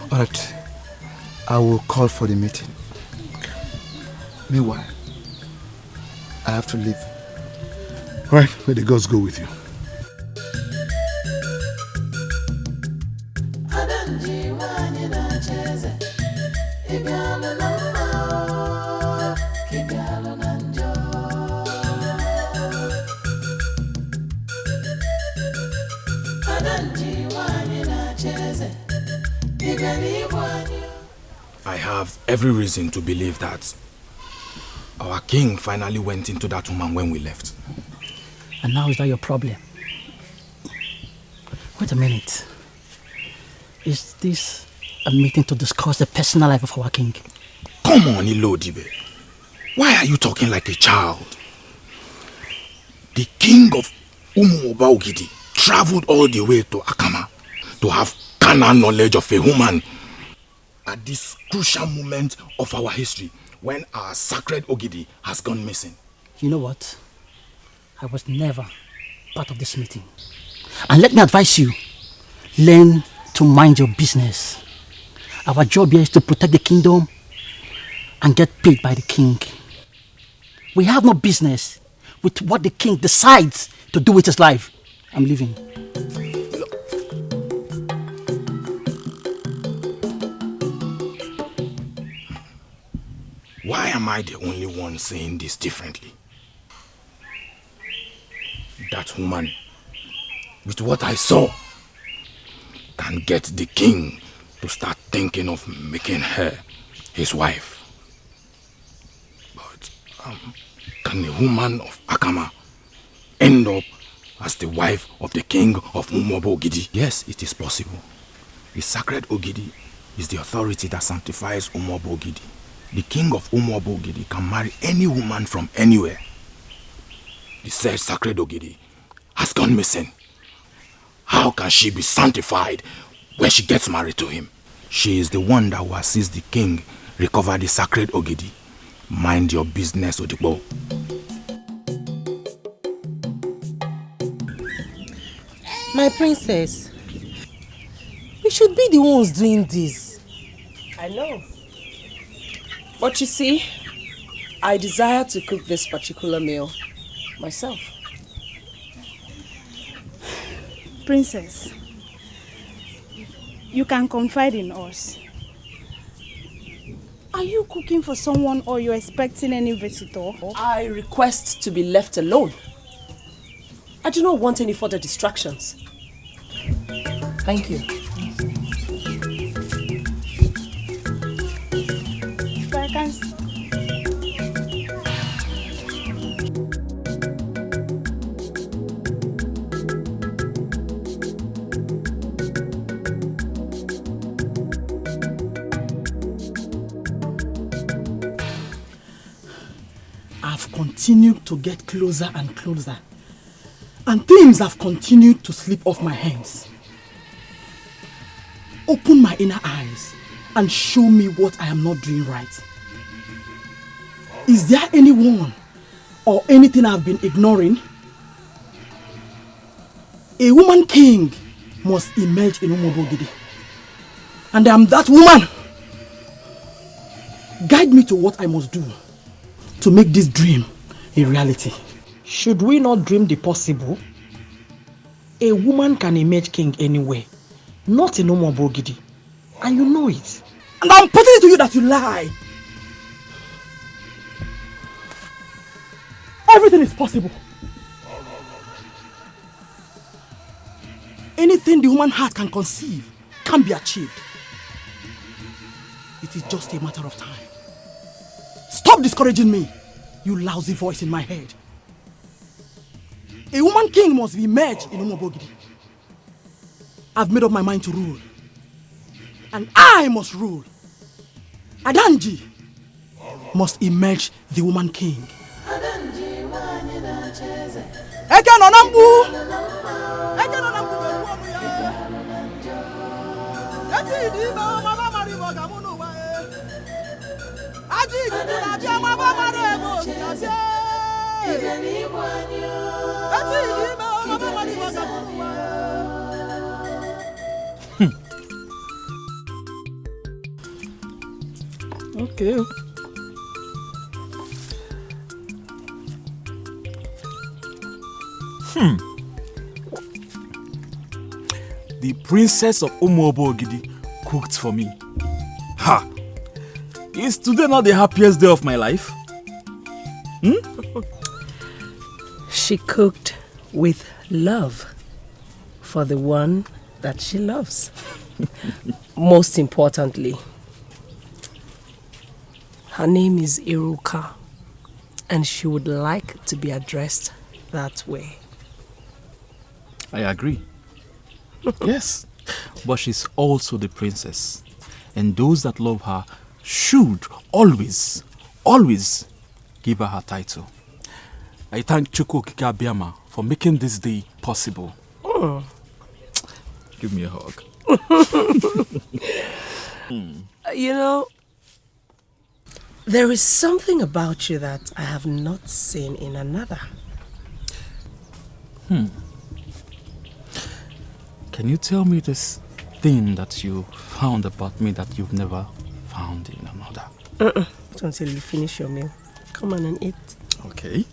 All right, I will call for the meeting. Meanwhile, I have to leave. All right, may the gods go with you. I have every reason to believe that our king finally went into that woman when we left. And now is that your problem? Wait a minute. Is this a meeting to discuss the personal life of our king? Come on, Ilodibe. Why are you talking like a child? The king of Umuoba traveled all the way to Akama to have carnal knowledge of a woman at this crucial moment of our history when our sacred Ogidi has gone missing. You know what? I was never part of this meeting. And let me advise you, learn to mind your business. Our job here is to protect the kingdom and get paid by the king. We have no business with what the king decides to do with his life. I'm leaving. Why am I the only one saying this differently? That woman, with what I saw, can get the king to start thinking of making her his wife. But can a woman of Akama end up as the wife of the king of Umuoba Ogidi? Yes, it is possible. The sacred Ogidi is the authority that sanctifies Umuoba Ogidi. The king of Umuoba Ogidi can marry any woman from anywhere. The said sacred Ogidi has gone missing. How can she be sanctified when she gets married to him? She is the one that will assist the king recover the sacred Ogidi. Mind your business, Odibo. My princess, we should be the ones doing this. I know. But you see, I desire to cook this particular meal myself. Princess, you can confide in us. Are you cooking for someone or you're expecting any visitor? I request to be left alone. I do not want any further distractions. Thank you. have continued to get closer and closer, and things have continued to slip off my hands. Open my inner eyes and show me what I am not doing right. Is there anyone or anything I've been ignoring? A woman king must emerge in Umobogidi. And I am that woman. Guide me to what I must do to make this dream a reality. Should we not dream the possible? A woman can emerge king anywhere, not in Umobogidi. And you know it. And I'm putting it to you that you lie. Everything is possible. Anything the human heart can conceive can be achieved. It is just a matter of time. Stop discouraging me, you lousy voice in my head. A woman king must be merged in Umobogidi. I've made up my mind to rule. And I must rule. Adanji must emerge the woman king. Eke no nambu. Eke no nambu jeru ya. Eti di ba mama mari mo gamunu wa e. Aji di na bi mama mari mo si ase. Ibe ni mo ani o. Eti di ba mama mari mo gamunu wa e. Okay. The princess of Umobogidi cooked for me. Ha! Is today not the happiest day of my life? She cooked with love for the one that she loves. Most importantly, her name is Iruka, and she would like to be addressed that way. I agree. Yes, but she's also the princess, and those that love her should always give her her title. I thank Chukwu Okike Abiama for making this day possible. Give me a hug. You know, there is something about you that I have not seen in another. Can you tell me this thing that you found about me that you've never found in another? Not until you finish your meal. Come on and eat. Okay.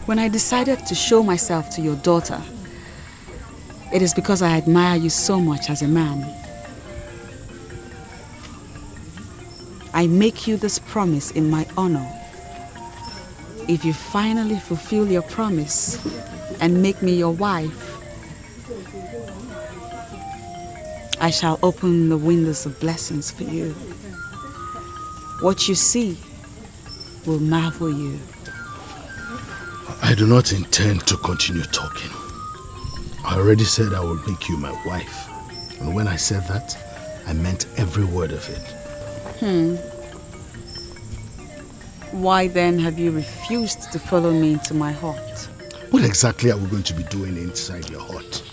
When I decided to show myself to your daughter, it is because I admire you so much as a man. I make you this promise in my honor. If you finally fulfill your promise and make me your wife, I shall open the windows of blessings for you. What you see will marvel you. I do not intend to continue talking. I already said I will make you my wife. And when I said that, I meant every word of it. Why then have you refused to follow me into my hut? What exactly are we going to be doing inside your hut?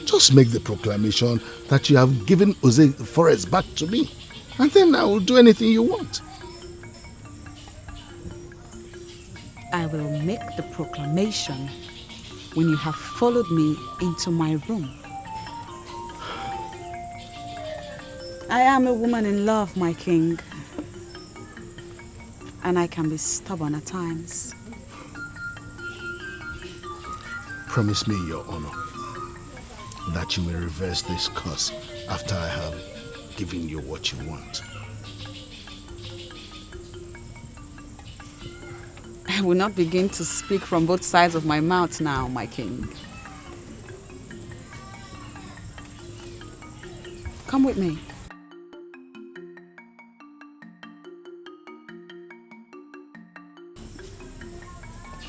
Just make the proclamation that you have given Jose Forest back to me. And then I will do anything you want. I will make the proclamation when you have followed me into my room. I am a woman in love, my king. And I can be stubborn at times. Promise me, Your Honor, that you will reverse this curse after I have given you what you want. I will not begin to speak from both sides of my mouth now, my king. Come with me.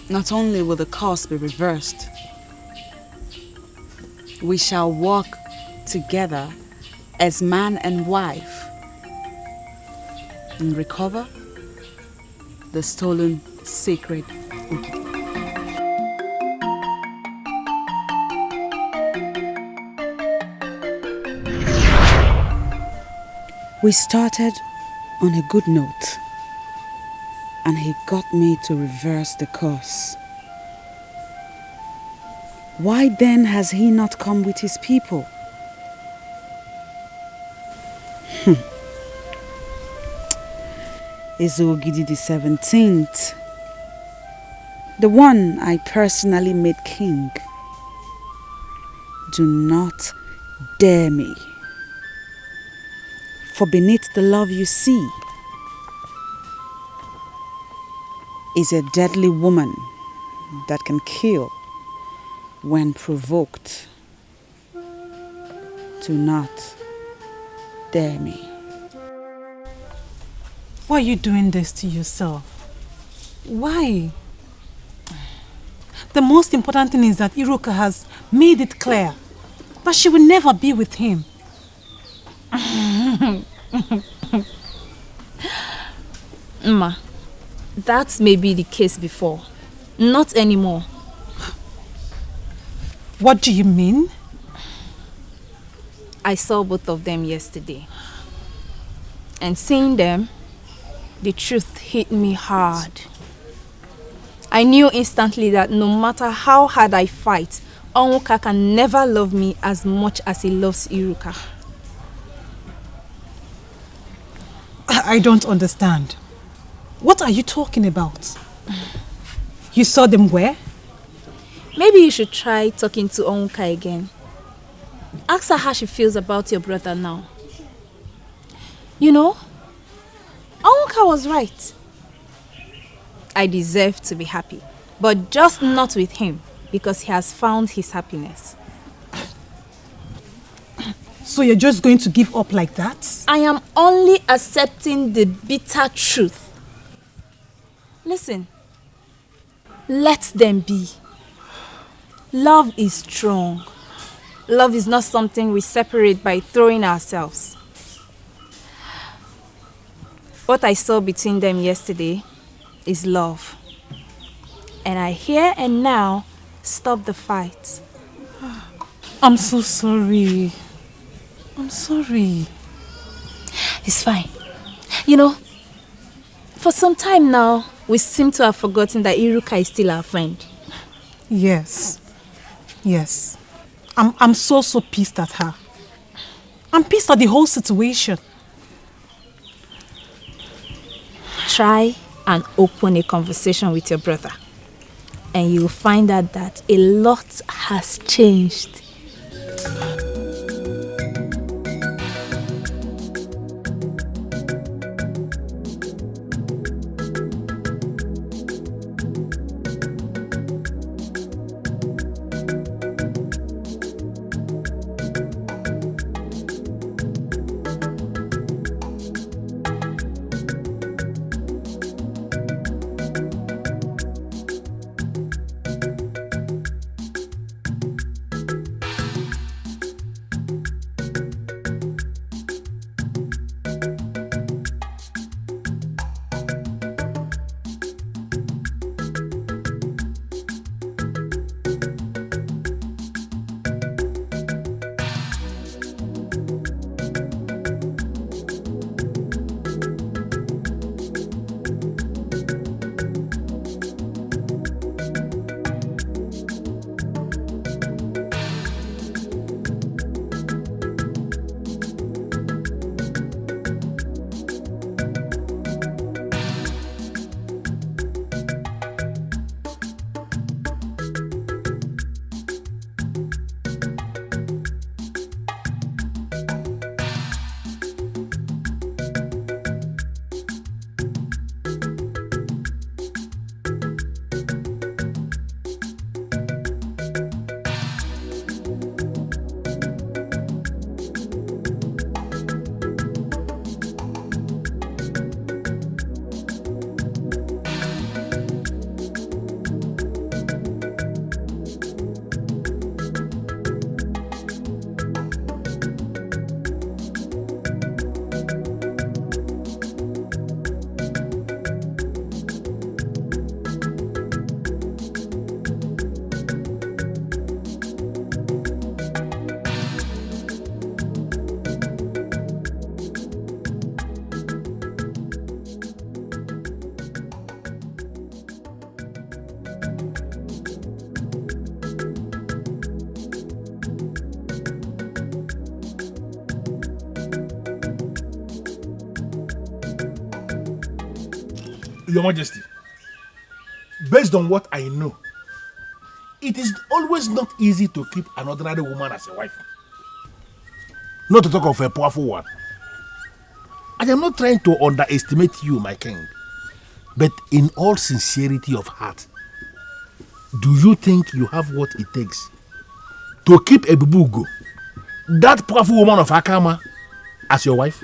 Not only will the curse be reversed, we shall walk together as man and wife and recover the stolen sacred Ogidi. We started on a good note, and he got me to reverse the curse. Why then has he not come with his people? Is Ogidi the 17th, the one I personally made king. Do not dare me. For beneath the love you see is a deadly woman that can kill when provoked. Do not dare me. Why are you doing this to yourself? Why? The most important thing is that Iruka has made it clear that she will never be with him. Ma, that may be the case before. Not anymore. What do you mean? I saw both of them yesterday. And seeing them, the truth hit me hard. I knew instantly that no matter how hard I fight, Onwuka can never love me as much as he loves Iruka. I don't understand. What are you talking about? You saw them where? Maybe you should try talking to Onwuka again. Ask her how she feels about your brother now. You know, Onwuka was right. I deserve to be happy, but just not with him because he has found his happiness. So you're just going to give up like that? I am only accepting the bitter truth. Listen, let them be. Love is strong. Love is not something we separate by throwing ourselves. What I saw between them yesterday is love. And I here and now stop the fight. I'm so sorry. I'm sorry. It's fine. You know, for some time now, we seem to have forgotten that Iruka is still our friend. Yes. Yes. I'm so pissed at her. I'm pissed at the whole situation. Try and open a conversation with your brother, and you will find out that a lot has changed. Your Majesty, based on what I know, it is always not easy to keep an ordinary woman as a wife. Not to talk of a powerful one. I am not trying to underestimate you, my king. But in all sincerity of heart, do you think you have what it takes to keep a Bubugo, that powerful woman of Akama, as your wife?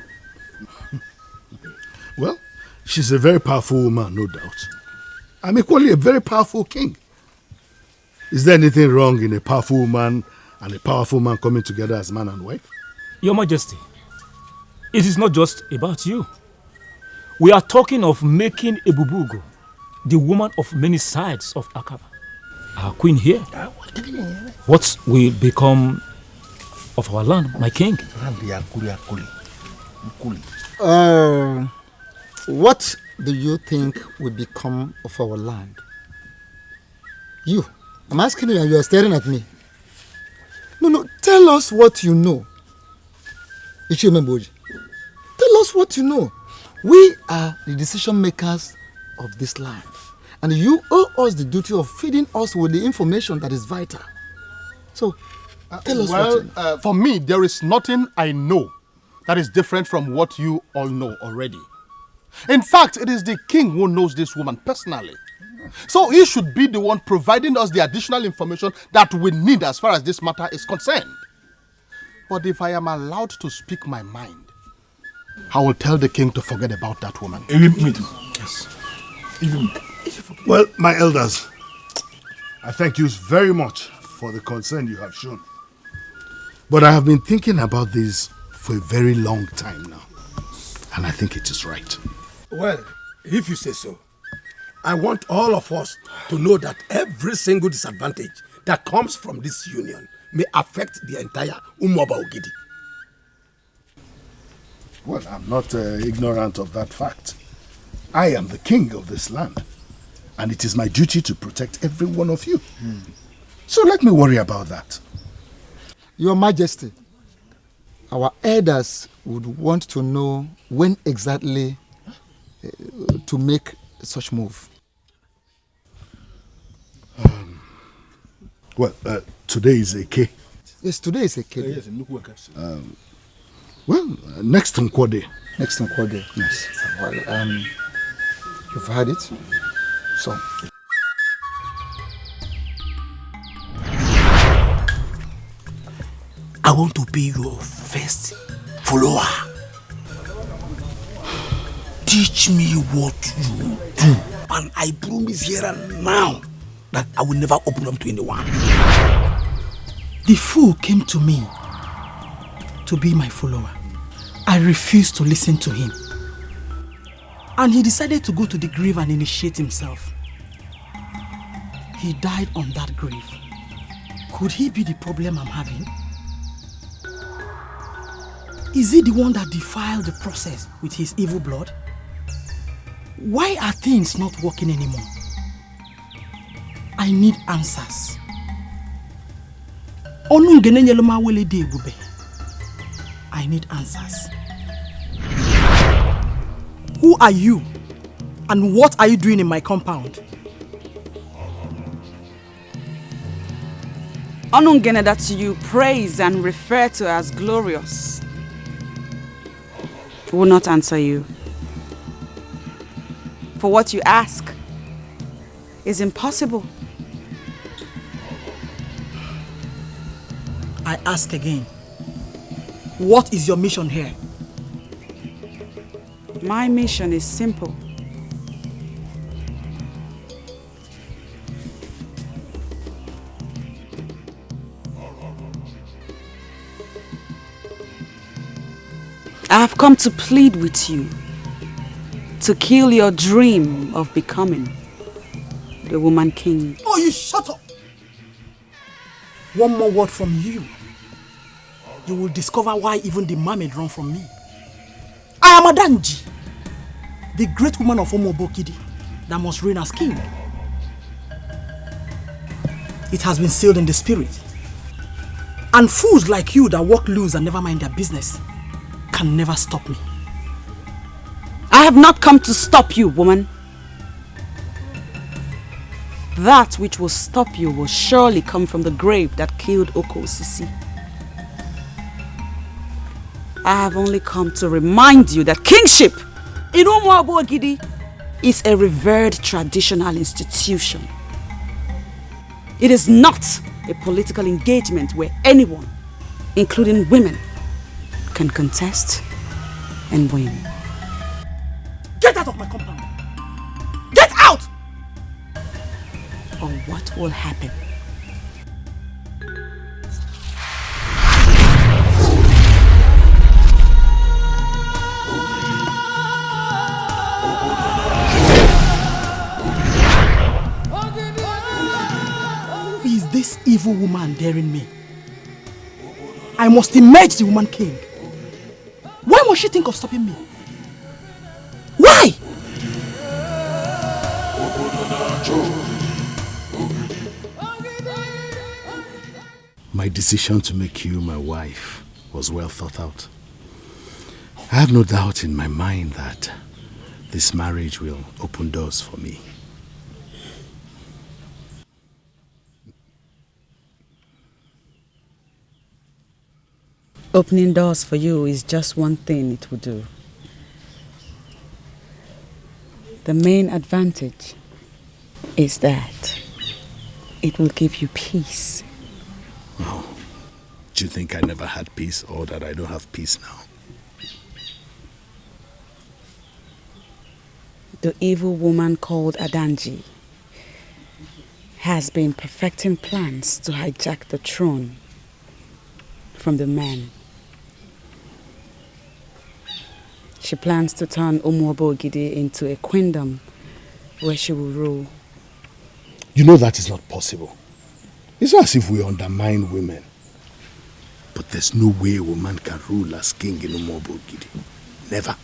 Well, she's a very powerful woman, no doubt. I'm equally a very powerful king. Is there anything wrong in a powerful woman and a powerful man coming together as man and wife? Your Majesty, it is not just about you. We are talking of making Ebubugo the woman of many sides of Akaba. Our queen here. What will become of our land, my king? What do you think will become of our land? You. I'm asking you and you are staring at me. No, tell us what you know. Ichimemboji. Tell us what you know. We are the decision makers of this land. And you owe us the duty of feeding us with the information that is vital. So, tell us what you know. For me, there is nothing I know that is different from what you all know already. In fact, it is the king who knows this woman personally. So he should be the one providing us the additional information that we need as far as this matter is concerned. But if I am allowed to speak my mind, I will tell the king to forget about that woman. Me too. Yes. Even me. Well, my elders, I thank you very much for the concern you have shown. But I have been thinking about this for a very long time now. And I think it is right. Well, if you say so, I want all of us to know that every single disadvantage that comes from this union may affect the entire Umoba Ogidi. Well, I'm not ignorant of that fact. I am the king of this land, and it is my duty to protect every one of you. So let me worry about that. Your Majesty, our elders would want to know when exactly to make such move. Today is a K. Yes, today is a K. Yes, next Nkwode. Next Nkwode. Yes. Well, you've heard it. So. I want to be your first follower. Teach me what you do, and I promise here and now that I will never open up to anyone. The fool came to me to be my follower. I refused to listen to him. And he decided to go to the grave and initiate himself. He died on that grave. Could he be the problem I'm having? Is he the one that defiled the process with his evil blood? Why are things not working anymore? I need answers. I need answers. Who are you? And what are you doing in my compound? Onungene that you praise and refer to as glorious will not answer you. For what you ask is impossible. I ask again. What is your mission here? My mission is simple. I have come to plead with you to kill your dream of becoming the woman king. Oh, you shut up! One more word from you. You will discover why even the mermaid ran from me. I am Adanji, the great woman of Omobokidi that must reign as king. It has been sealed in the spirit. And fools like you that walk loose and never mind their business can never stop me. I have not come to stop you, woman. That which will stop you will surely come from the grave that killed Okosisi. I have only come to remind you that kingship in Umuabu is a revered traditional institution. It is not a political engagement where anyone, including women, can contest and win. Get out of my compound! Get out! Or what will happen? Who is this evil woman daring me? I must emerge the woman king. Why must she think of stopping me? Why? My decision to make you my wife was well thought out. I have no doubt in my mind that this marriage will open doors for me. Opening doors for you is just one thing it will do. The main advantage is that it will give you peace. Oh, do you think I never had peace or that I don't have peace now? The evil woman called Adanji has been perfecting plans to hijack the throne from the man. She plans to turn Umuobo into a queendom where she will rule. You know that is not possible. It's not as if we undermine women. But there's no way a woman can rule as king in Umuobo. Never.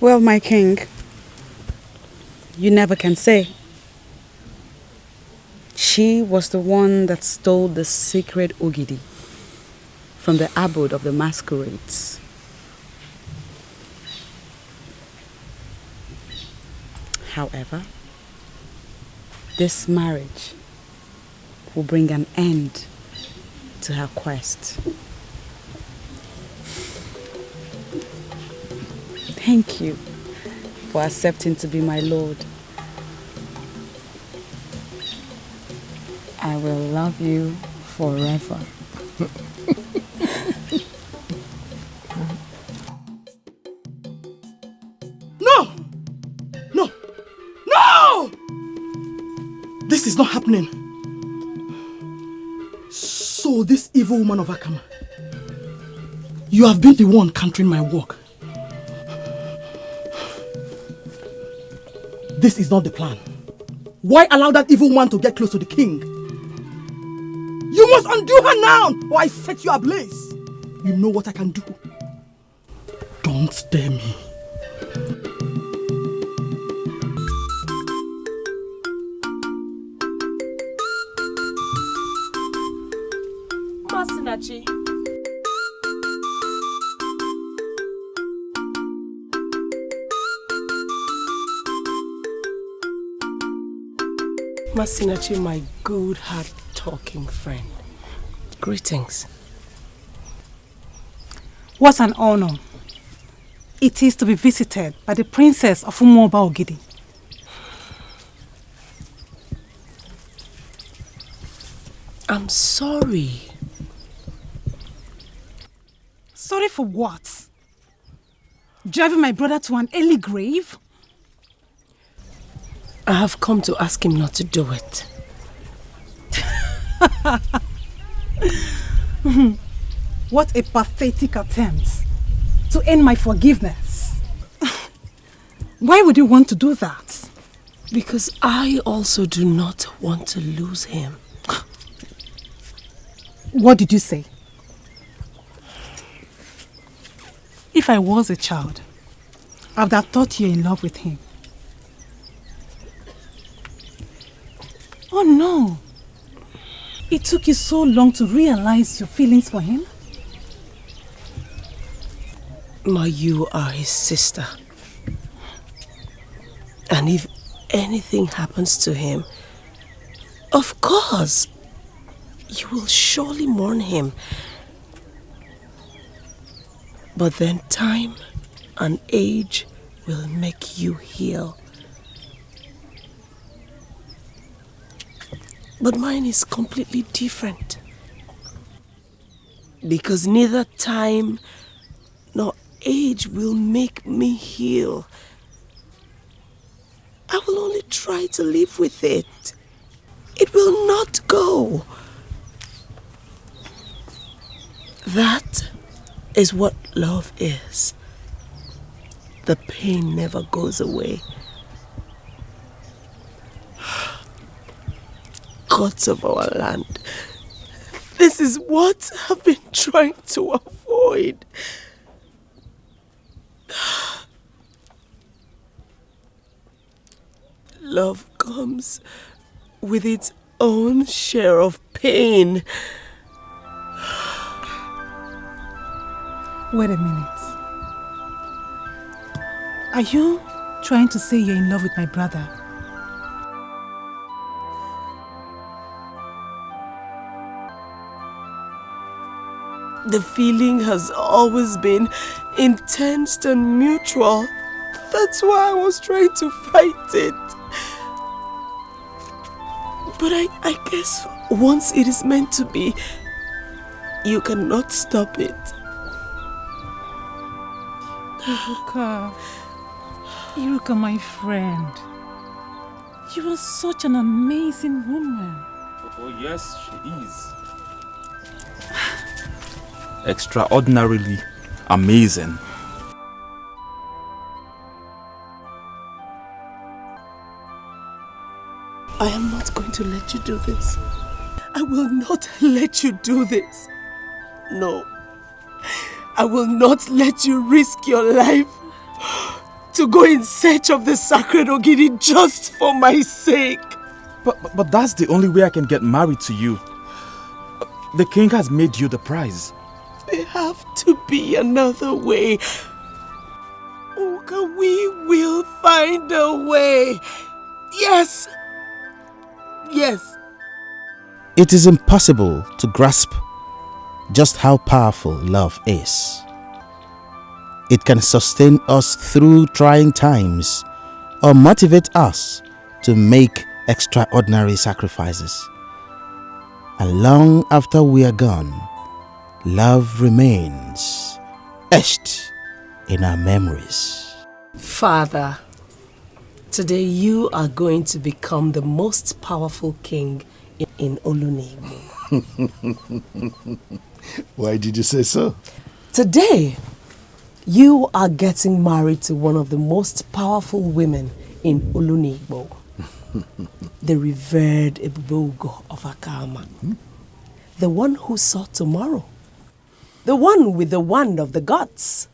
Well, my king, you never can say. She was the one that stole the secret Ogidi from the abode of the masquerades. However, this marriage will bring an end to her quest. Thank you for accepting to be my lord. I will love you forever. No! No! No! This is not happening. So this evil woman of Akama, you have been the one countering my work. This is not the plan. Why allow that evil woman to get close to the king? You must undo her now, or I set you ablaze. You know what I can do. Don't stare me. Masinachi. Masinachi, my good heart-talking friend. Greetings. What an honor it is to be visited by the princess of Umuoba Ogidi. I'm sorry. Sorry for what? Driving my brother to an early grave? I have come to ask him not to do it. What a pathetic attempt to earn my forgiveness. Why would you want to do that? Because I also do not want to lose him. What did you say? If I was a child, I would have thought you're in love with him. Oh no! It took you so long to realize your feelings for him? Ma, you are his sister. And if anything happens to him, of course, you will surely mourn him. But then time and age will make you heal. But mine is completely different. Because neither time nor age will make me heal. I will only try to live with it. It will not go. That is what love is. The pain never goes away. Gods of our land, this is what I've been trying to avoid. Love comes with its own share of pain. Wait a minute. Are you trying to say you're in love with my brother? The feeling has always been intense and mutual. That's why I was trying to fight it. But I guess once it is meant to be, you cannot stop it. Iruka, my friend. You are such an amazing woman. Oh yes, she is. Extraordinarily amazing. I am not going to let you do this. I will not let you do this. No. I will not let you risk your life to go in search of the sacred Ogidi just for my sake. But that's the only way I can get married to you. The king has made you the prize. There have to be another way. Oka, we will find a way. Yes. Yes. It is impossible to grasp just how powerful love is. It can sustain us through trying times or motivate us to make extraordinary sacrifices. And long after we are gone, love remains etched in our memories. Father, today you are going to become the most powerful king in Olunigbo. Why did you say so? Today, you are getting married to one of the most powerful women in Olunigbo. The revered Ebubogo of Akama. The one who saw tomorrow. The one with the wand of the gods.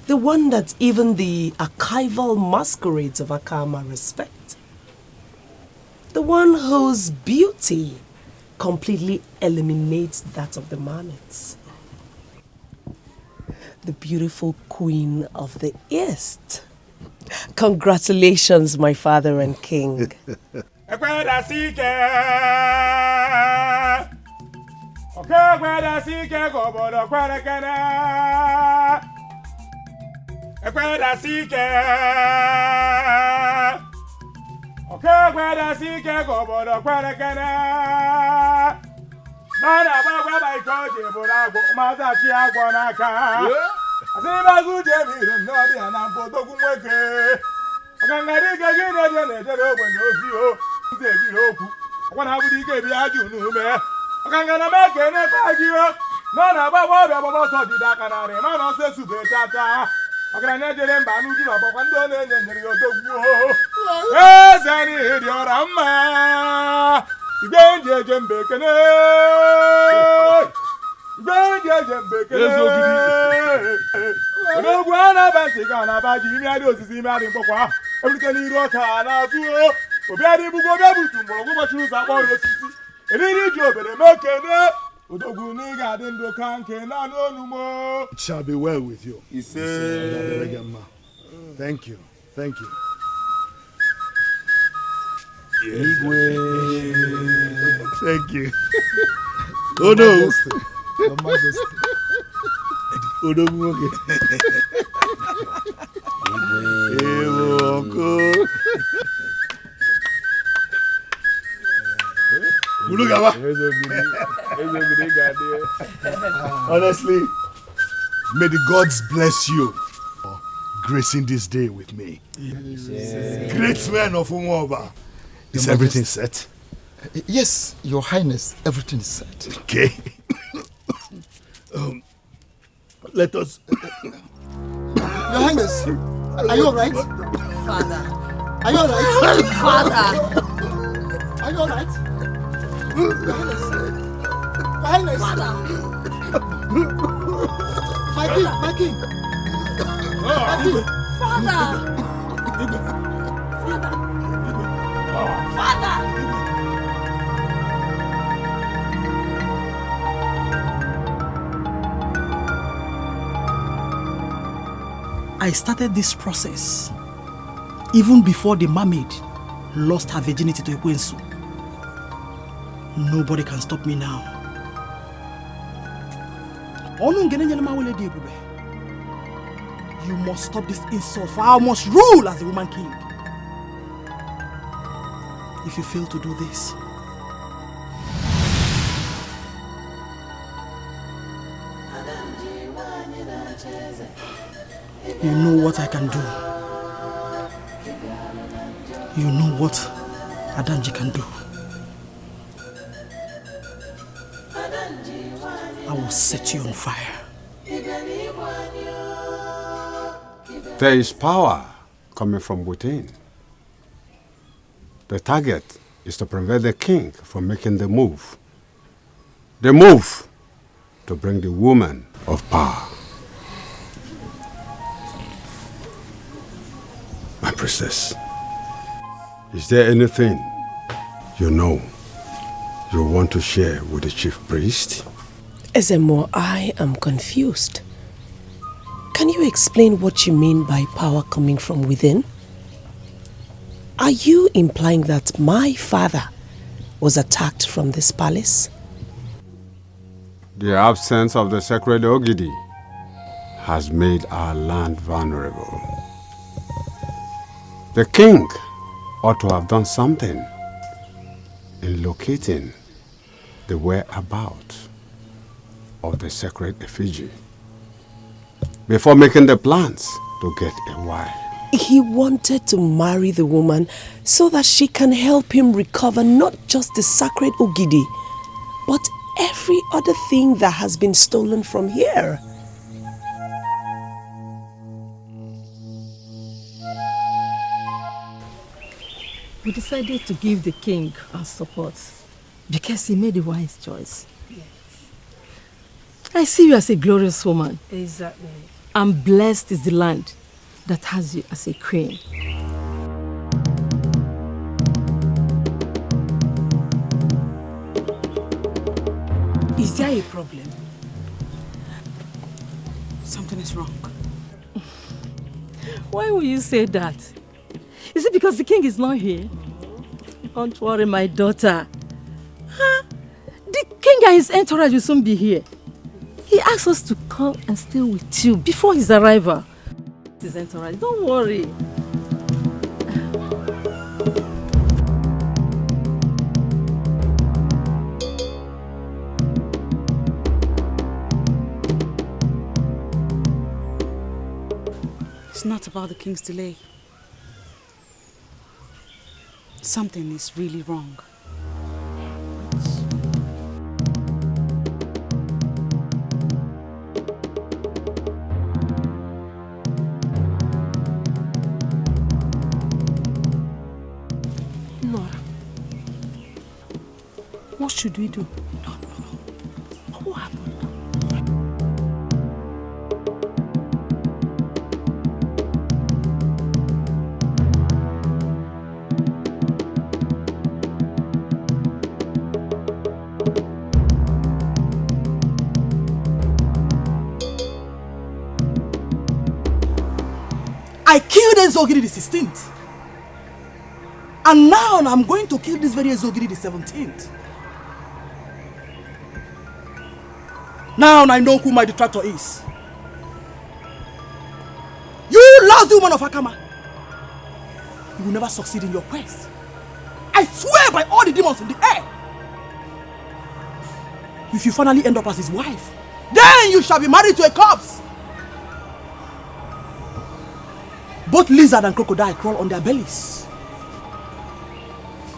The one that even the archival masquerades of Akama respect. The one whose beauty completely eliminates that of the Mamets. The beautiful queen of the East. Congratulations, my father and king. It shall be well with you. Thank you. Thank you. Thank you. Oh no. Your Majesty. Oh no. Hey, uncle. Honestly, may the gods bless you for gracing this day with me. Yes. Great man of Umuoba. Is everything set? Yes, Your Highness, everything is set. Okay. Let us... Your Highness, are you alright? Father. Are you alright? Father. Are you alright? Your Highness. Your Highness. Father. My king, my king. My king. Father. Father. I started this process even before the mermaid lost her virginity to Ekwensu. Nobody can stop me now. You must stop this insult, for I must rule as the woman king. If you fail to do this, you know what I can do. You know what Adanji can do. I will set you on fire. There is power coming from within. The target is to prevent the king from making the move. The move to bring the woman of power. My princess, is there anything you know you want to share with the chief priest? Ezemo, I am confused. Can you explain what you mean by power coming from within? Are you implying that my father was attacked from this palace? The absence of the sacred Ogidi has made our land vulnerable. The king ought to have done something in locating the whereabouts of the sacred effigy before making the plans to get a wife. He wanted to marry the woman so that she can help him recover not just the sacred Ogidi, but every other thing that has been stolen from here. We decided to give the king our support because he made a wise choice. Yes. I see you as a glorious woman. Exactly. And blessed is the land that has you as a queen. Is there a problem? Something is wrong. Why will you say that? Is it because the king is not here? Don't worry, my daughter. Huh? The king and his entourage will soon be here. He asked us to come and stay with you before his arrival. His entourage, don't worry. It's not about the king's delay. Something is really wrong. Nora, what should we do? No. What happened? I killed Enzogiri the 16th. And now I'm going to kill this very Ezogidi the 17th. Now I know who my detractor is. You lousy woman of Akama. You will never succeed in your quest. I swear by all the demons in the air. If you finally end up as his wife, then you shall be married to a corpse. Both lizard and crocodile crawl on their bellies.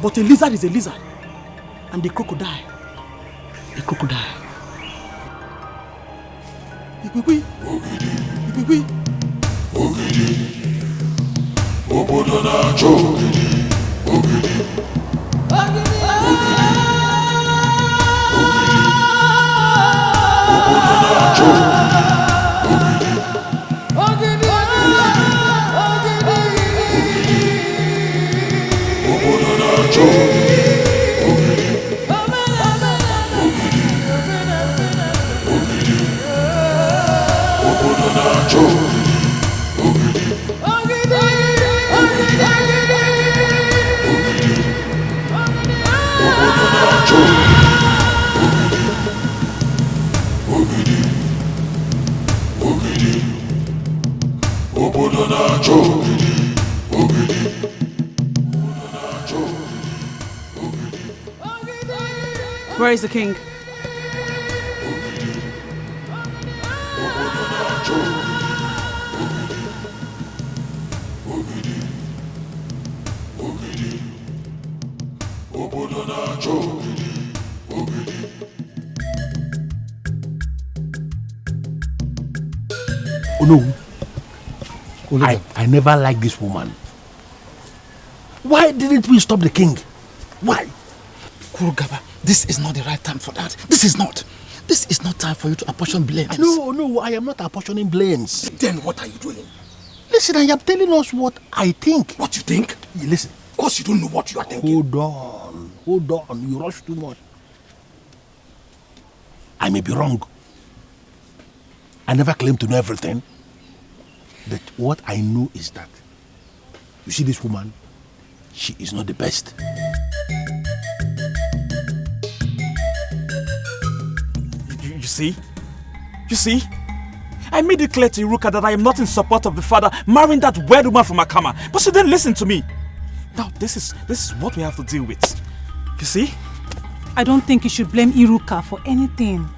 But a lizard is a lizard, and the crocodile, a crocodile. Ikwikwii. Ikwikwii. Obodo na-achọ ogidi. Ogidi. Obodo na-achọ ogidi. Ogidi. Obodo na-achọ ogidi. Obodo na-achọ ogidi. Obodo na-achọ ogidi. Where is the king? Oh no. I never liked this woman. Why didn't we stop the king? Why? Kurugaba, this is not the right time for that. This is not time for you to apportion blames. No, I am not apportioning blames. Then what are you doing? Listen, I am telling us what I think. What you think? Yeah, listen. Of course you don't know what you are thinking. Hold on. You rush too much. I may be wrong. I never claim to know everything. But what I know is that, you see this woman, she is not the best. You see? I made it clear to Iruka that I am not in support of the father marrying that weird woman from Akama, but she didn't listen to me. Now, this is what we have to deal with. You see? I don't think you should blame Iruka for anything.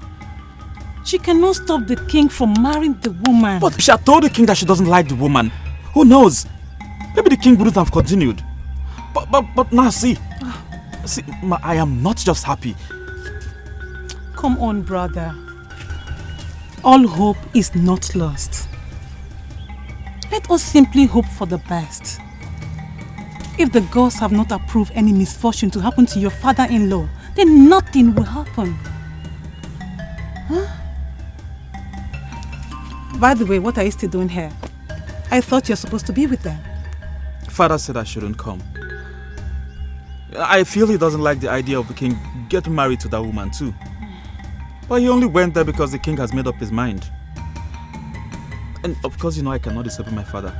She cannot stop the king from marrying the woman. But she had told the king that she doesn't like the woman. Who knows? Maybe the king wouldn't have continued. But now see, I am not just happy. Come on, brother. All hope is not lost. Let us simply hope for the best. If the gods have not approved any misfortune to happen to your father-in-law, then nothing will happen. Huh? By the way, what are you still doing here? I thought you're supposed to be with them. Father said I shouldn't come. I feel he doesn't like the idea of the king getting married to that woman too. But he only went there because the king has made up his mind. And of course, I cannot disobey my father.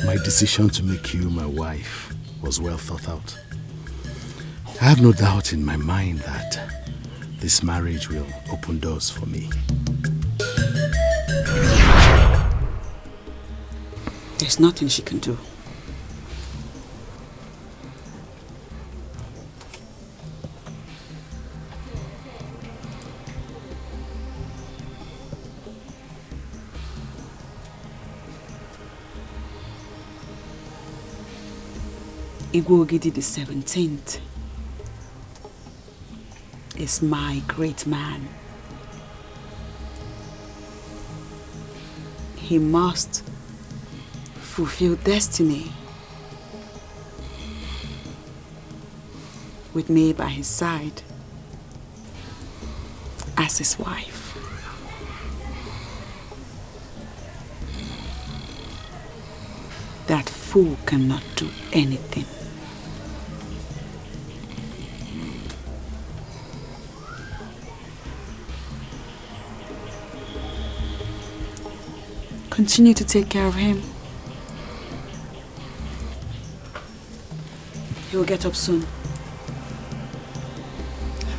My decision to make you my wife was well thought out. I have no doubt in my mind that this marriage will open doors for me. There's nothing she can do. Igwogidi the 17th is my great man. He must fulfill destiny with me by his side as his wife. That fool cannot do anything. Continue to take care of him. He will get up soon.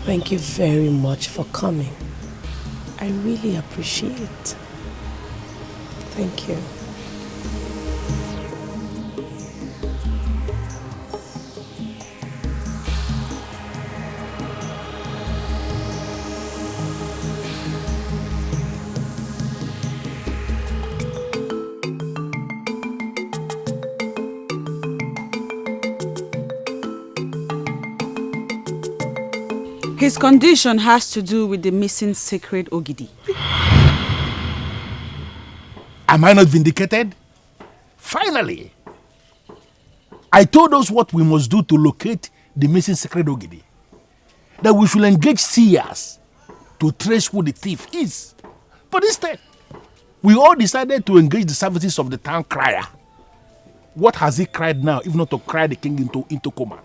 Thank you very much for coming. I really appreciate it. Thank you. His condition has to do with the missing sacred Ogidi. Am I not vindicated? Finally! I told us what we must do to locate the missing sacred Ogidi. That we should engage seers to trace who the thief is. But instead, we all decided to engage the services of the town crier. What has he cried now, if not to cry the king into coma?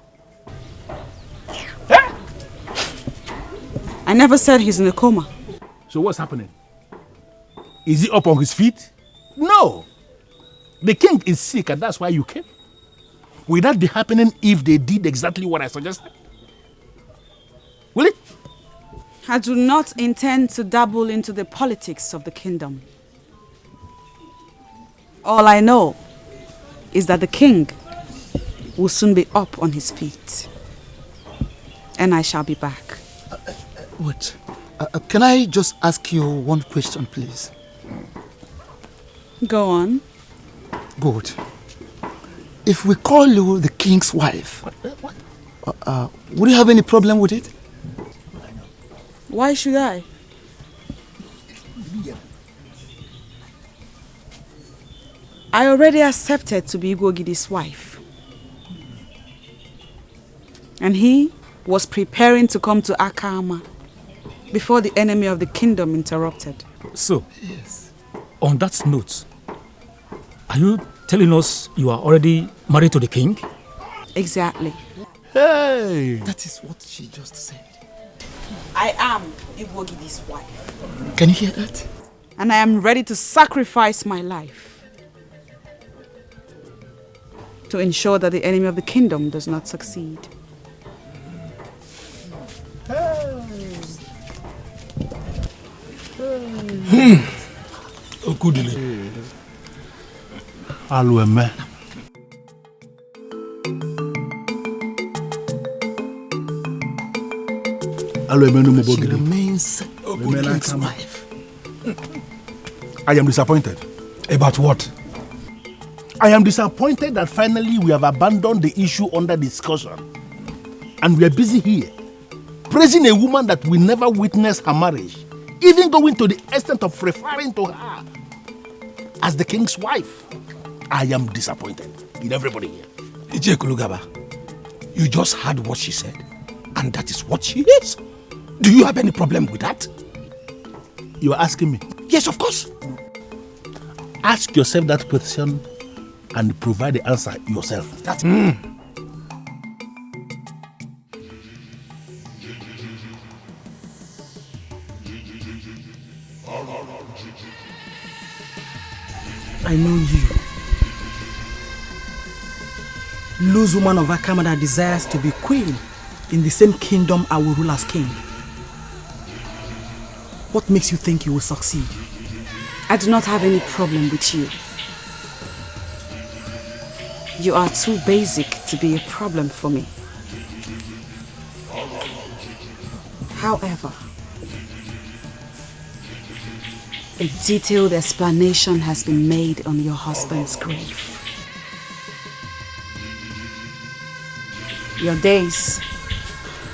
I never said he's in a coma. So what's happening? Is he up on his feet? No. The king is sick and that's why you came. Will that be happening if they did exactly what I suggested? Will it? I do not intend to dabble into the politics of the kingdom. All I know is that the king will soon be up on his feet. And I shall be back. Wait. Can I just ask you one question, please? Go on. Good. If we call you the king's wife, would you have any problem with it? Why should I? I already accepted to be Igwogidi's wife. And he was preparing to come to Akama before the enemy of the kingdom interrupted. So, on that note, are you telling us you are already married to the king? Exactly. Hey! That is what she just said. I am Igwogidi's wife. Can you hear that? And I am ready to sacrifice my life to ensure that the enemy of the kingdom does not succeed. Okudili. Alueme. She remains the king's wife. I am disappointed. About what? I am disappointed that finally we have abandoned the issue under discussion. And we are busy here, praising a woman that we never witnessed her marriage, even going to the extent of referring to her as the king's wife. I am disappointed in everybody here. Ije Kulugaba, you just heard what she said, and that is what she is. Do you have any problem with that? You are asking me? Yes, of course. Ask yourself that question and provide the answer yourself. That's I know you. Loose woman of Akama that desires to be queen in the same kingdom I will rule as king. What makes you think you will succeed? I do not have any problem with you. You are too basic to be a problem for me. However, a detailed explanation has been made on your husband's grave. Your days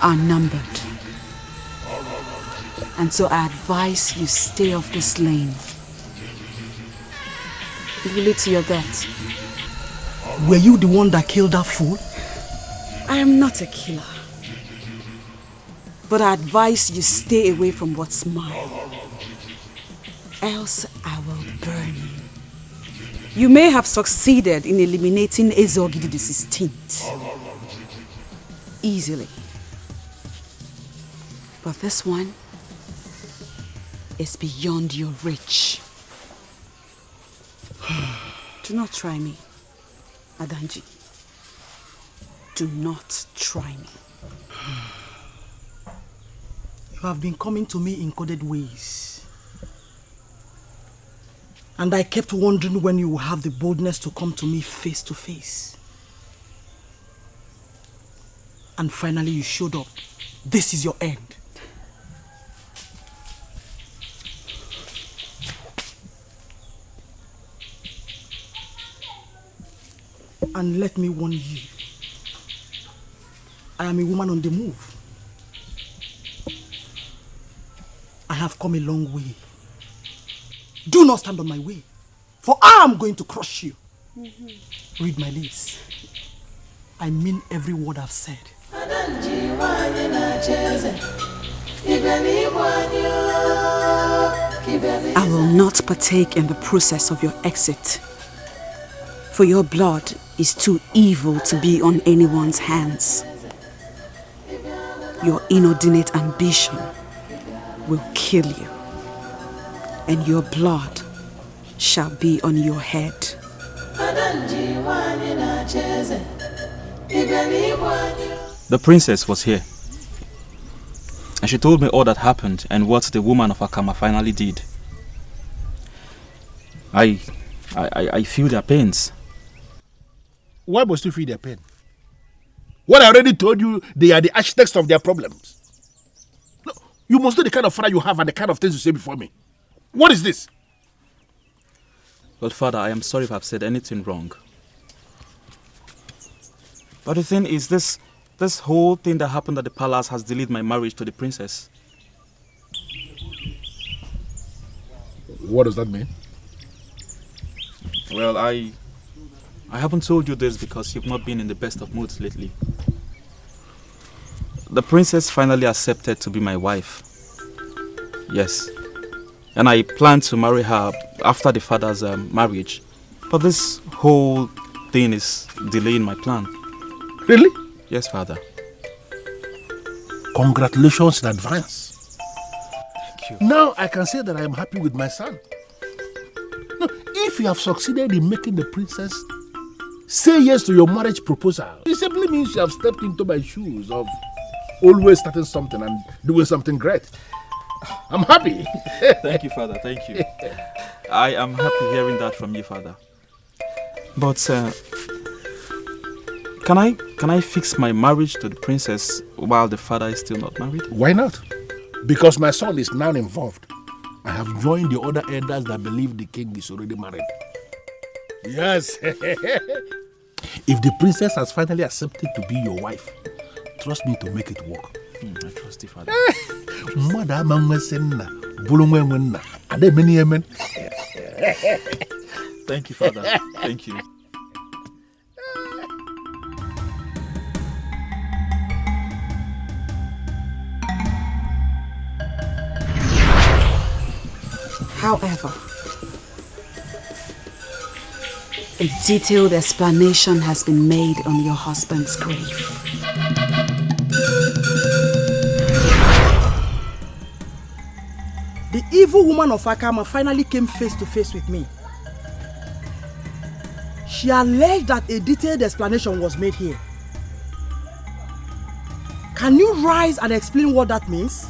are numbered. And so I advise you stay off this lane. It will lead to your death. Were you the one that killed that fool? I am not a killer. But I advise you stay away from what's mine. Else I will burn you. You may have succeeded in eliminating Ezogidi the 16th. Easily. But this one is beyond your reach. Do not try me, Adanji. Do not try me. You have been coming to me in coded ways. And I kept wondering when you will have the boldness to come to me face to face. And finally you showed up. This is your end. And let me warn you, I am a woman on the move. I have come a long way. Do not stand on my way, for I am going to crush you. Read my lips. I mean every word I've said. I will not partake in the process of your exit, for your blood is too evil to be on anyone's hands. Your inordinate ambition will kill you, and your blood shall be on your head. The princess was here, and she told me all that happened and what the woman of Akama finally did. I feel their pains. Why must you feel their pain? What I already told you, they are the architects of their problems. No, you must know the kind of father you have and the kind of things you say before me. What is this? Well, Father, I am sorry if I've said anything wrong. But the thing is, this whole thing that happened at the palace has delayed my marriage to the princess. What does that mean? Well, I haven't told you this because you've not been in the best of moods lately. The princess finally accepted to be my wife. Yes. And I plan to marry her after the father's marriage. But this whole thing is delaying my plan. Really? Yes, Father. Congratulations in advance. Thank you. Now I can say that I am happy with my son. No, if you have succeeded in making the princess say yes to your marriage proposal, it simply means you have stepped into my shoes of always starting something and doing something great. I'm happy. Thank you, Father. Thank you. I am happy hearing that from you, Father. But can I fix my marriage to the princess while the father is still not married? Why not? Because my son is now involved. I have joined the other elders that believe the king is already married. Yes. If the princess has finally accepted to be your wife, trust me to make it work. I trust you, Father. Thank you, Father. Thank you. However, a detailed explanation has been made on your husband's grave. The evil woman of Akama finally came face to face with me. She alleged that a detailed explanation was made here. Can you rise and explain what that means?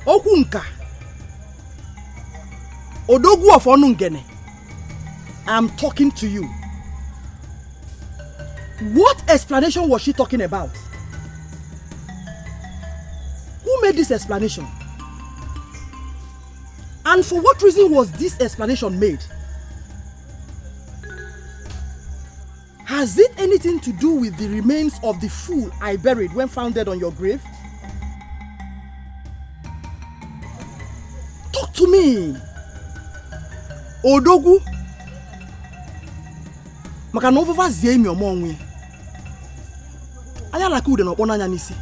Okunka Odogu of Onungene, I'm talking to you. What explanation was she talking about? Who made this explanation? And for what reason was this explanation made? Has it anything to do with the remains of the fool I buried when found dead on your grave? Talk to me. Odogwu. Maka na ofefa zie imi ọmọ onwe. Anya laka ude na ọkpọ n'anya n'isi.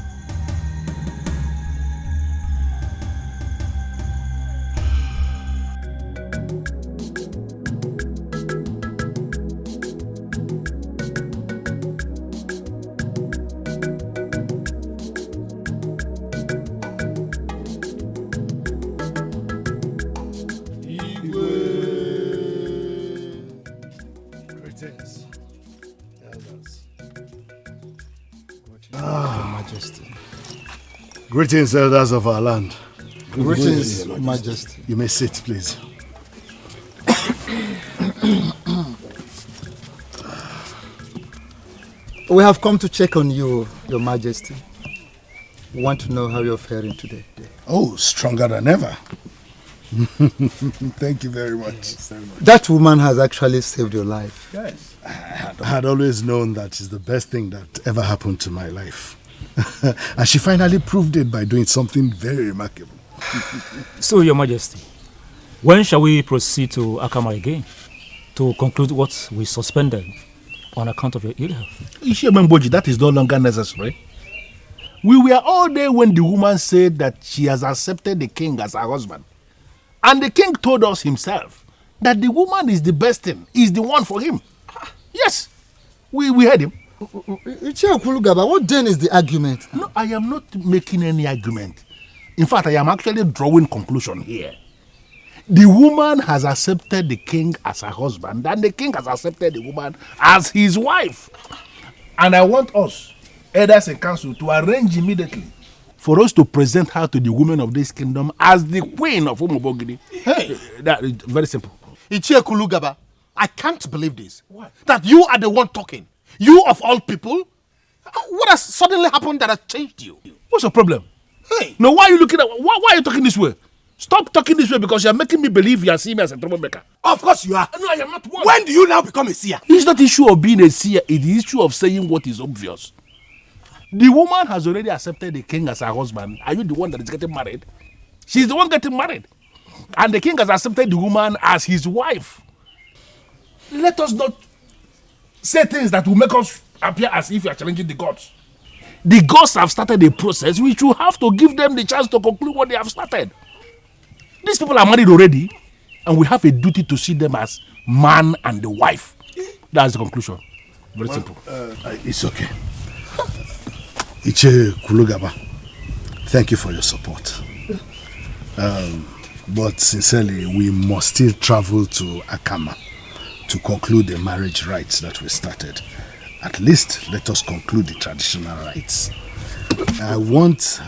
Greetings, elders of our land. Greetings, Majesty. You may sit, please. We have come to check on you, Your Majesty. We want to know how you're faring today. Oh, stronger than ever. Thank you very much. That woman has actually saved your life. Yes. I had always known that is the best thing that ever happened to my life. And she finally proved it by doing something very remarkable. So, Your Majesty, when shall we proceed to Akama again to conclude what we suspended on account of your ill health? Ishememboji, that is no longer necessary. We were all there when the woman said that she has accepted the king as her husband. And the king told us himself that the woman is the best thing, is the one for him. Yes, we heard him. What then is the argument? No, I am not making any argument. In fact, I am actually drawing conclusion here. The woman has accepted the king as her husband, and the king has accepted the woman as his wife. And I want us, elders and council, to arrange immediately for us to present her to the women of this kingdom as the queen of Umobogidi. Hey, that is very simple. Ichie Kulugaba, I can't believe this. What? That you are the one talking. You of all people? What has suddenly happened that has changed you? What's your problem? Hey. No, why are you looking at why are you talking this way? Stop talking this way because you are making me believe you are seeing me as a troublemaker. Of course you are. No, I am not one. When do you now become a seer? It's not the issue of being a seer, it's the issue of saying what is obvious. The woman has already accepted the king as her husband. Are you the one that is getting married? She's the one getting married. And the king has accepted the woman as his wife. Let us not say things that will make us appear as if we are challenging the gods. The gods have started a process which will have to give them the chance to conclude what they have started. These people are married already, and we have a duty to see them as man and the wife. That's the conclusion. Very simple. It's okay. Iche Kulugaba, thank you for your support. But sincerely, we must still travel to Akama to conclude the marriage rites that we started. At least let us conclude the traditional rites. I want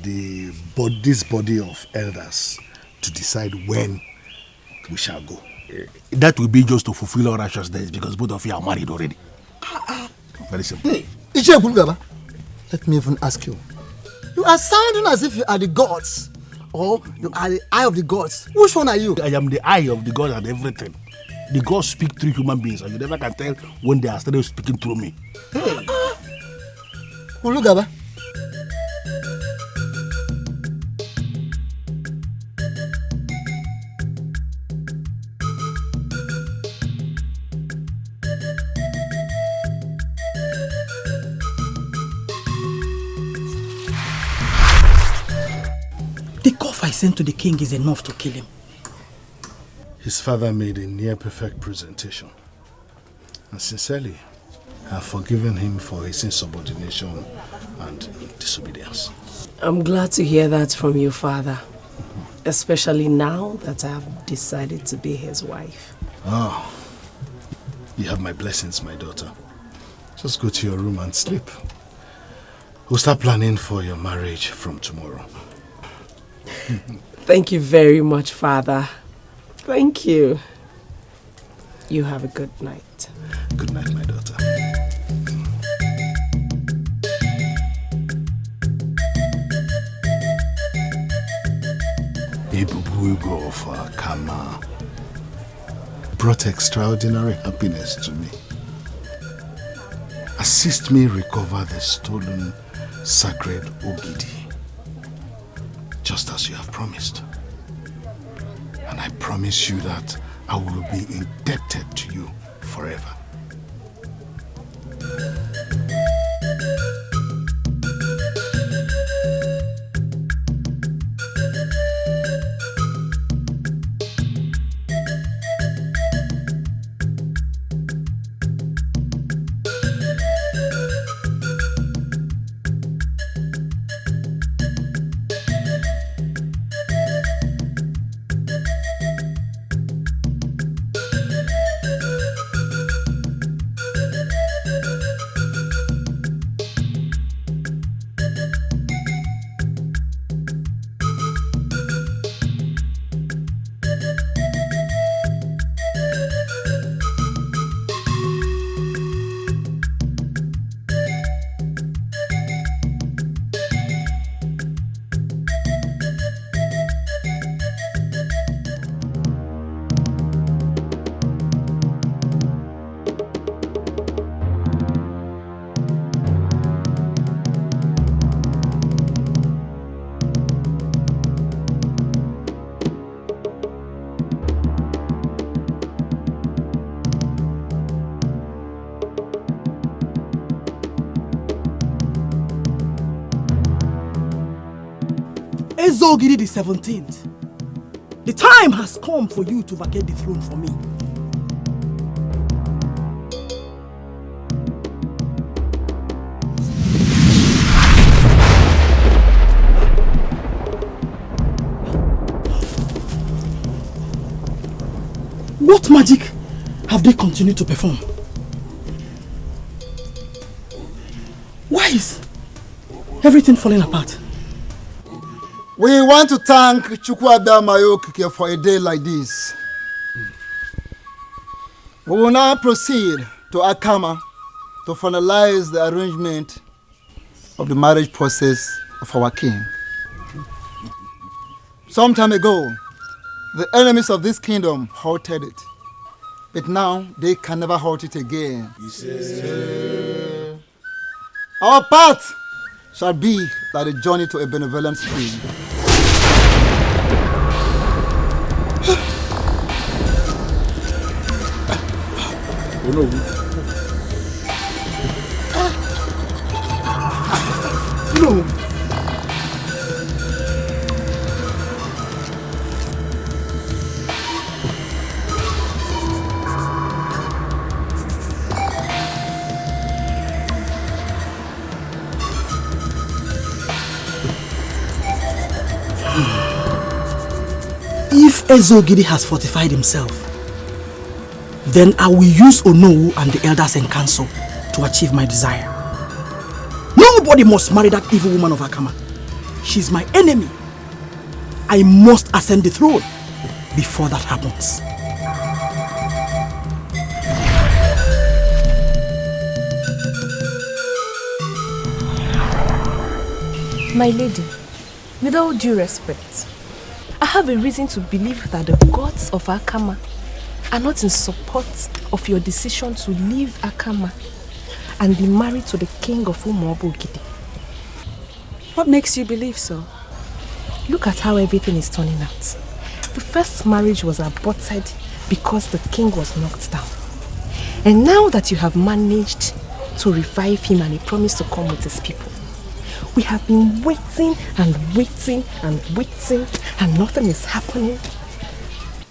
this body of elders to decide when we shall go. That will be just to fulfill our righteous days because both of you are married already. Very simple. Hey, Ichie Kulugaba, let me even ask you. You are sounding as if you are the gods. Or you are the eye of the gods. Which one are you? I am the eye of the gods and everything. The gods speak through human beings, and you never can tell when they are started speaking through me. Hey. Kulugaba. The cough I sent to the king is enough to kill him. His father made a near-perfect presentation. And sincerely, I have forgiven him for his insubordination and disobedience. I'm glad to hear that from you, Father. Especially now that I have decided to be his wife. Oh, you have my blessings, my daughter. Just go to your room and sleep. We'll start planning for your marriage from tomorrow. Thank you very much, Father. Thank you. You have a good night. Good night, my daughter. Ibubu of Akama brought extraordinary happiness to me. Assist me recover the stolen sacred Ogidi, just as you have promised. And I promise you that I will be indebted to you forever. Ezogidi the 17th. The time has come for you to vacate the throne for me. What magic have they continued to perform? Why is everything falling apart? We want to thank Chukwuada Mayokike for a day like this. We will now proceed to Akama to finalize the arrangement of the marriage process of our king. Some time ago, the enemies of this kingdom halted it, but now they can never halt it again. Our path shall be like a journey to a benevolent stream. Oh no. No. If Ezogidi has fortified himself, then I will use Onowu and the elders and council to achieve my desire. Nobody must marry that evil woman of Akama. She's my enemy. I must ascend the throne before that happens. My lady, with all due respect, I have a reason to believe that the gods of Akama are not in support of your decision to leave Akama and be married to the king of Umuobogidi. What makes you believe so? Look at how everything is turning out. The first marriage was aborted because the king was knocked down. And now that you have managed to revive him and he promised to come with his people, we have been waiting and waiting and waiting and nothing is happening.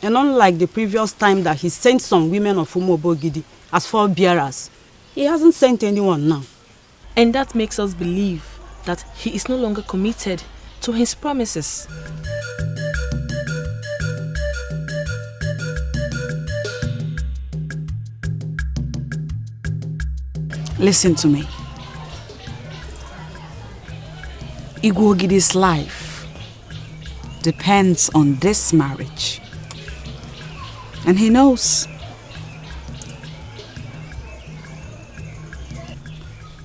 And unlike the previous time that he sent some women of Umuobogidi as forebearers, he hasn't sent anyone now. And that makes us believe that he is no longer committed to his promises. Listen to me. Igwogidi's life depends on this marriage. And he knows.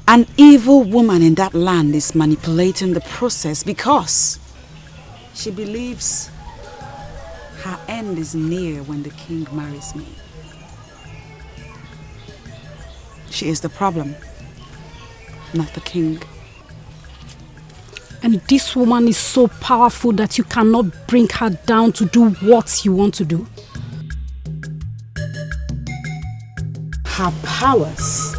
An evil woman in that land is manipulating the process because she believes her end is near when the king marries me. She is the problem, not the king. And this woman is so powerful that you cannot bring her down to do what you want to do. Her powers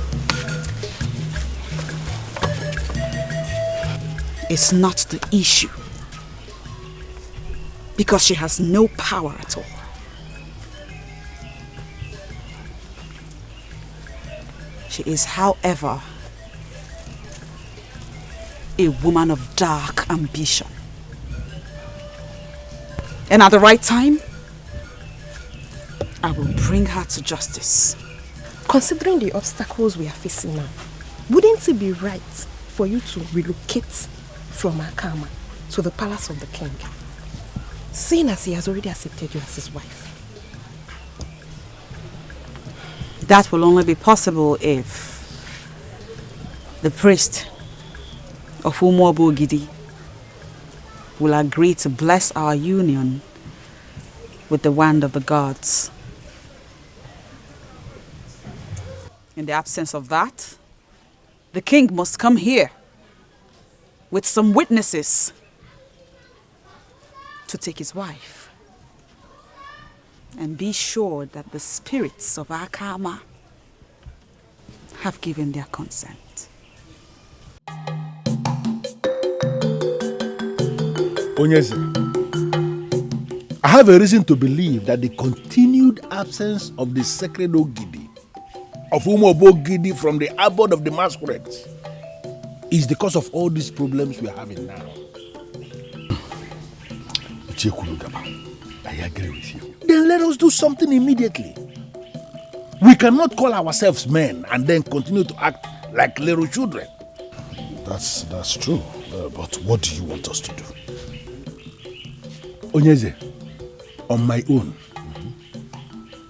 is not the issue. Because she has no power at all. She is, however, a woman of dark ambition. And at the right time, I will bring her to justice. Considering the obstacles we are facing now, wouldn't it be right for you to relocate from Akama to the palace of the king, seeing as he has already accepted you as his wife? That will only be possible if the priest of Umuobo Ogidi will agree to bless our union with the wand of the gods. In the absence of that, the king must come here with some witnesses to take his wife and be sure that the spirits of Akama have given their consent. Onyeze, I have a reason to believe that the continued absence of the sacred Ogidi, of Umuobo Ogidi from the abode of the masquerades, is the cause of all these problems we are having now. I agree with you. Then let us do something immediately. We cannot call ourselves men and then continue to act like little children. That's true. But what do you want us to do? Onyeze, on my own,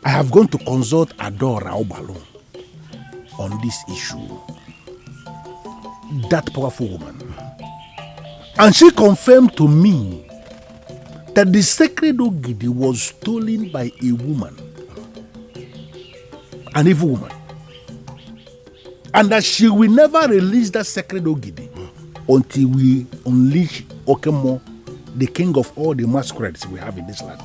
I have gone to consult Adora Obalon on this issue. That powerful woman. And she confirmed to me that the sacred Ogidi was stolen by a woman, an evil woman, and that she will never release that sacred Ogidi until we unleash Okemo, the king of all the masquerades we have in this land.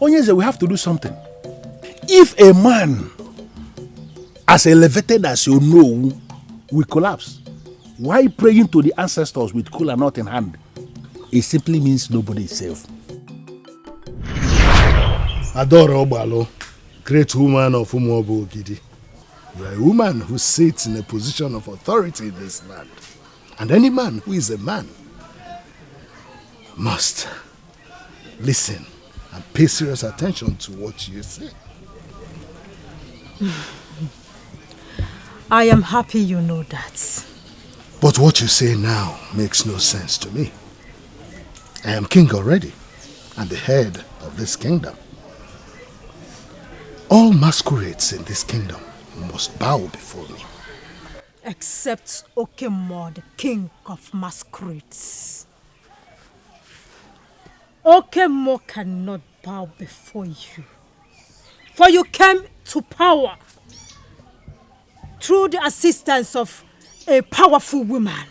Onyeze, we have to do something. If a man as elevated as you know will collapse, why praying to the ancestors with kola nut in hand? It simply means nobody is safe. Adora Obalo, great woman of Umuobo Ogidi. You are a woman who sits in a position of authority in this land. And any man who is a man must listen and pay serious attention to what you say. I am happy you know that. But what you say now makes no sense to me. I am king already, and the head of this kingdom. All masquerades in this kingdom must bow before me. Except Okemo, the king of masquerades. Okemo cannot bow before you. For you came to power through the assistance of a powerful woman.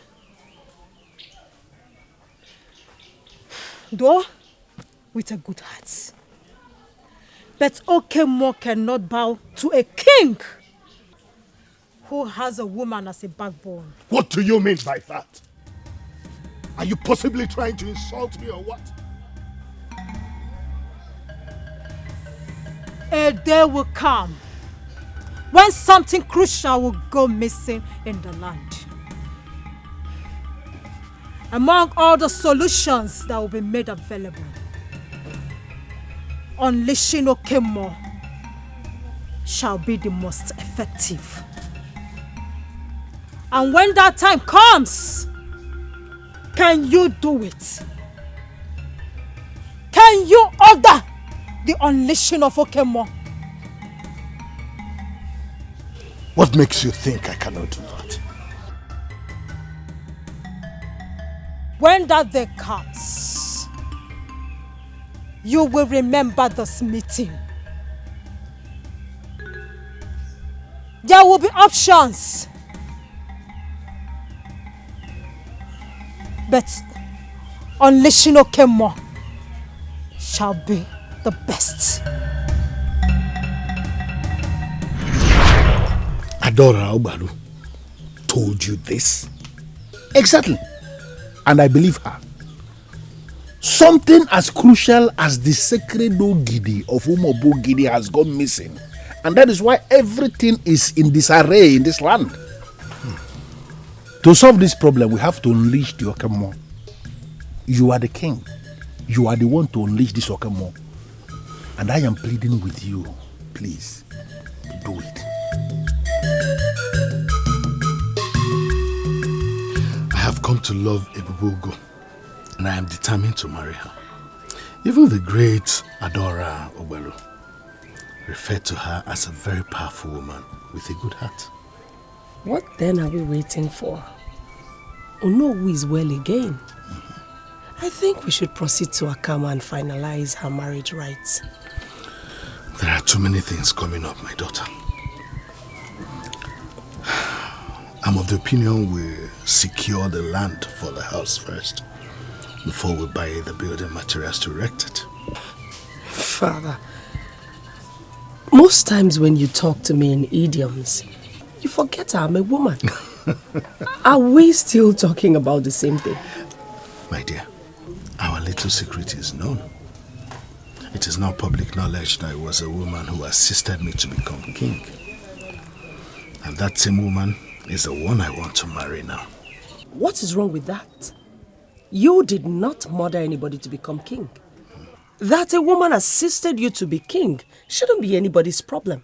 Though with a good heart. But Okemo cannot bow to a king who has a woman as a backbone. What do you mean by that? Are you possibly trying to insult me or what? A day will come when something crucial will go missing in the land. Among all the solutions that will be made available, unleashing Okemo shall be the most effective. And when that time comes, can you do it? Can you order the unleashing of Okemo? What makes you think I cannot do that? When that day comes, you will remember this meeting. There will be options. But unleashing Okemo shall be the best. Adora Obalu told you this? Exactly. And I believe her. Something as crucial as the sacred Ogidi of Umobogidi has gone missing. And that is why everything is in disarray in this land. To solve this problem, we have to unleash the Okemo. You are the king. You are the one to unleash this Okemo. And I am pleading with you, please, do it. I have come to love Ebubugo, and I am determined to marry her. Even the great Adora Ogbelu referred to her as a very powerful woman with a good heart. What then are we waiting for? Onowu is well again. I think we should proceed to Akama and finalize her marriage rights. There are too many things coming up, my daughter. I'm of the opinion we secure the land for the house first, before we buy the building materials to erect it. Father, most times when you talk to me in idioms, you forget I'm a woman. Are we still talking about the same thing? My dear, our little secret is known. It is now public knowledge that it was a woman who assisted me to become king. And that same woman is the one I want to marry now. What is wrong with that? You did not murder anybody to become king. That a woman assisted you to be king shouldn't be anybody's problem.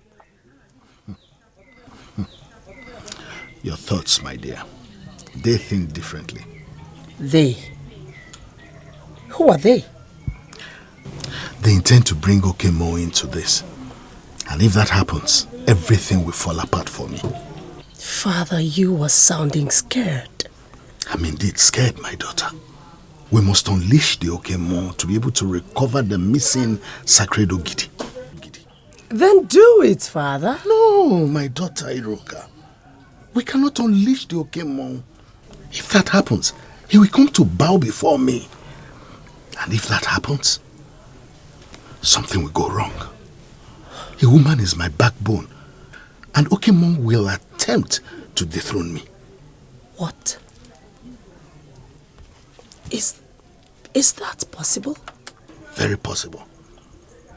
Your thoughts, my dear, they think differently. They? Who are they? They intend to bring Okemo into this. And if that happens, everything will fall apart for me. Father, you were sounding scared. I'm indeed scared, my daughter. We must unleash the Okemo to be able to recover the missing sacred Ogidi. Then do it, Father. No, my daughter Iroka. We cannot unleash the Okemo. If that happens, he will come to bow before me. And if that happens, something will go wrong. A woman is my backbone, and Okemo will attempt to dethrone me. What? Is that possible? Very possible.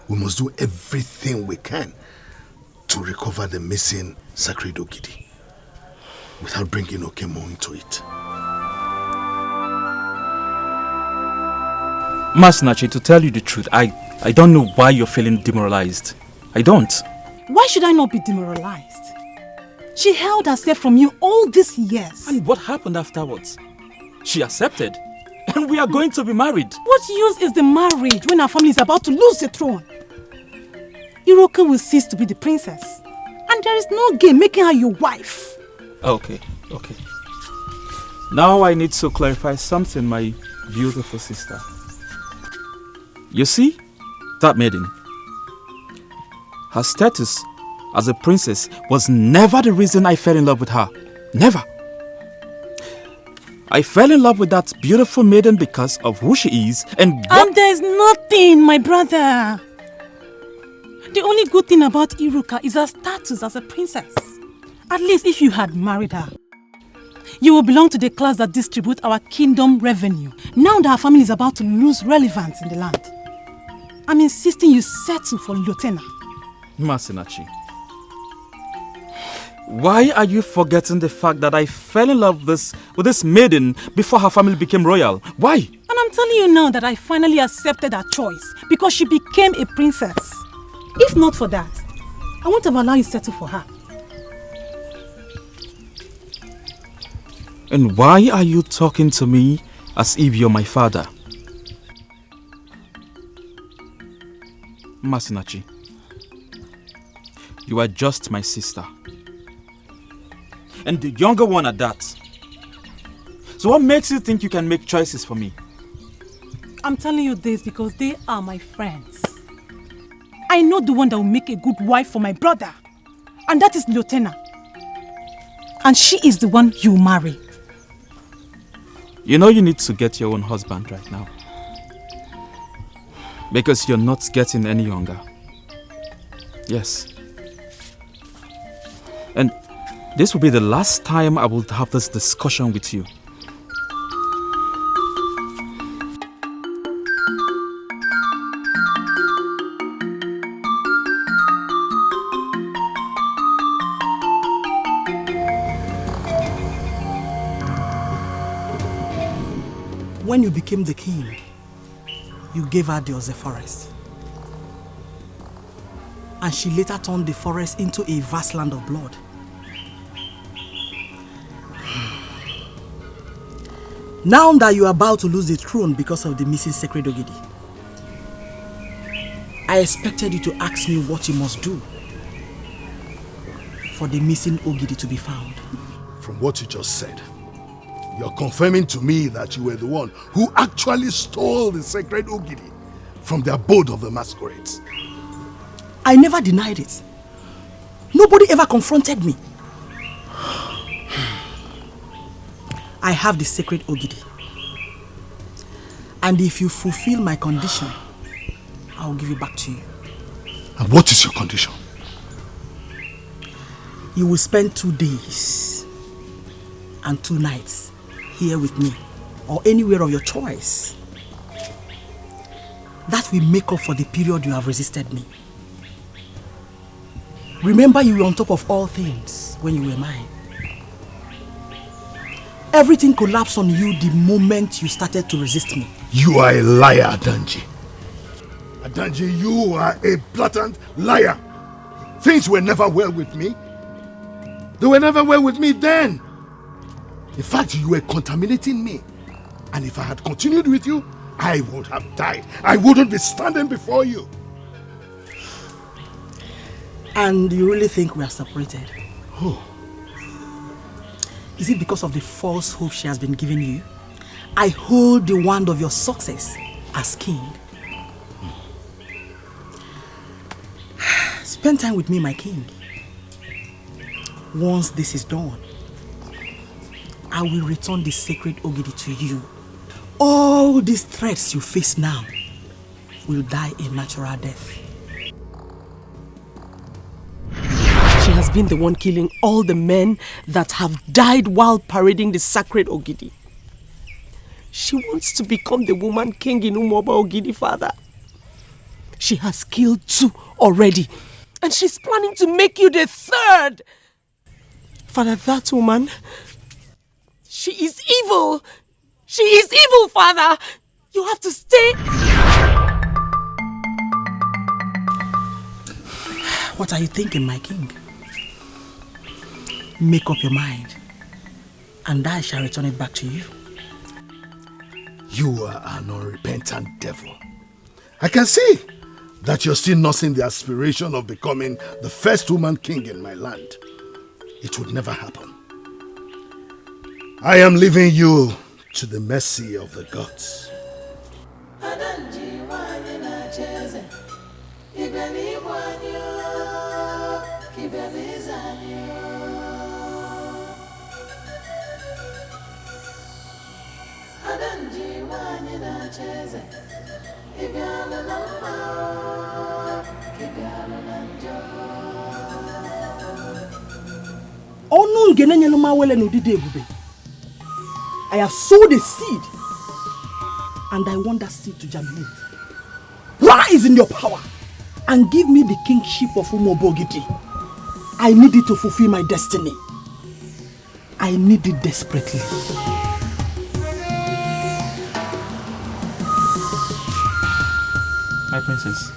We must do everything we can to recover the missing sacred Ogidi without bringing Okemo into it. Masinachi, to tell you the truth, I don't know why you're feeling demoralized. I don't. Why should I not be demoralized? She held herself from you all these years. And what happened afterwards? She accepted. And we are going to be married. What use is the marriage when our family is about to lose the throne? Iroka will cease to be the princess. And there is no gain making her your wife. Okay. Now I need to clarify something, my beautiful sister. You see, that maiden, her status as a princess was never the reason I fell in love with her. Never. I fell in love with that beautiful maiden because of who she is and what... there's nothing, my brother. The only good thing about Iruka is her status as a princess. At least if you had married her, you will belong to the class that distribute our kingdom revenue. Now that our family is about to lose relevance in the land, I'm insisting you settle for Lotena. Masinachi, why are you forgetting the fact that I fell in love with this maiden before her family became royal? Why? And I'm telling you now that I finally accepted her choice because she became a princess. If not for that, I won't have allowed you to settle for her. And why are you talking to me as if you're my father? Masinachi, you are just my sister. And the younger one at that. So what makes you think you can make choices for me? I'm telling you this because they are my friends. I know the one that will make a good wife for my brother. And that is Lotena. And she is the one you marry. You know you need to get your own husband right now. Because you're not getting any younger. Yes. And This will be the last time I will have this discussion with you. When you became the king, you gave her the Oze forest. And she later turned the forest into a vast land of blood. Now that you are about to lose the throne because of the missing sacred Ogidi, I expected you to ask me what you must do for the missing Ogidi to be found. From what you just said, you're confirming to me that you were the one who actually stole the sacred Ogidi from the abode of the masquerades. I never denied it. Nobody ever confronted me. I have the sacred Ogidi. And if you fulfill my condition, I will give it back to you. And what is your condition? You will spend 2 days and 2 nights here with me, or anywhere of your choice. That will make up for the period you have resisted me. Remember, you were on top of all things when you were mine. Everything collapsed on you the moment you started to resist me. You are a liar, Adanji. Adanji, you are a blatant liar. Things were never well with me. They were never well with me then. In fact, you were contaminating me. And if I had continued with you, I would have died. I wouldn't be standing before you. And you really think we are separated? Oh. Is it because of the false hope she has been giving you? I hold the wand of your success as king. Spend time with me, my king. Once this is done, I will return the sacred Ogidi to you. All these threats you face now will die a natural death. She has been the one killing all the men that have died while parading the sacred Ogidi. She wants to become the woman king in Umuoba Ogidi, father. She has killed 2 already, and she's planning to make you the 3rd. Father, that woman, she is evil. She is evil, father. You have to stay. What are you thinking, my king? Make up your mind, and I shall return it back to you. You are an unrepentant devil. I can see that you're still nursing the aspiration of becoming the first woman king in my land. It would never happen. I am leaving you to the mercy of the gods. I have sowed a seed, and I want that seed to germinate. Rise in your power and give me the kingship of Umuoba Ogidi. I need it to fulfill my destiny. I need it desperately. My princess,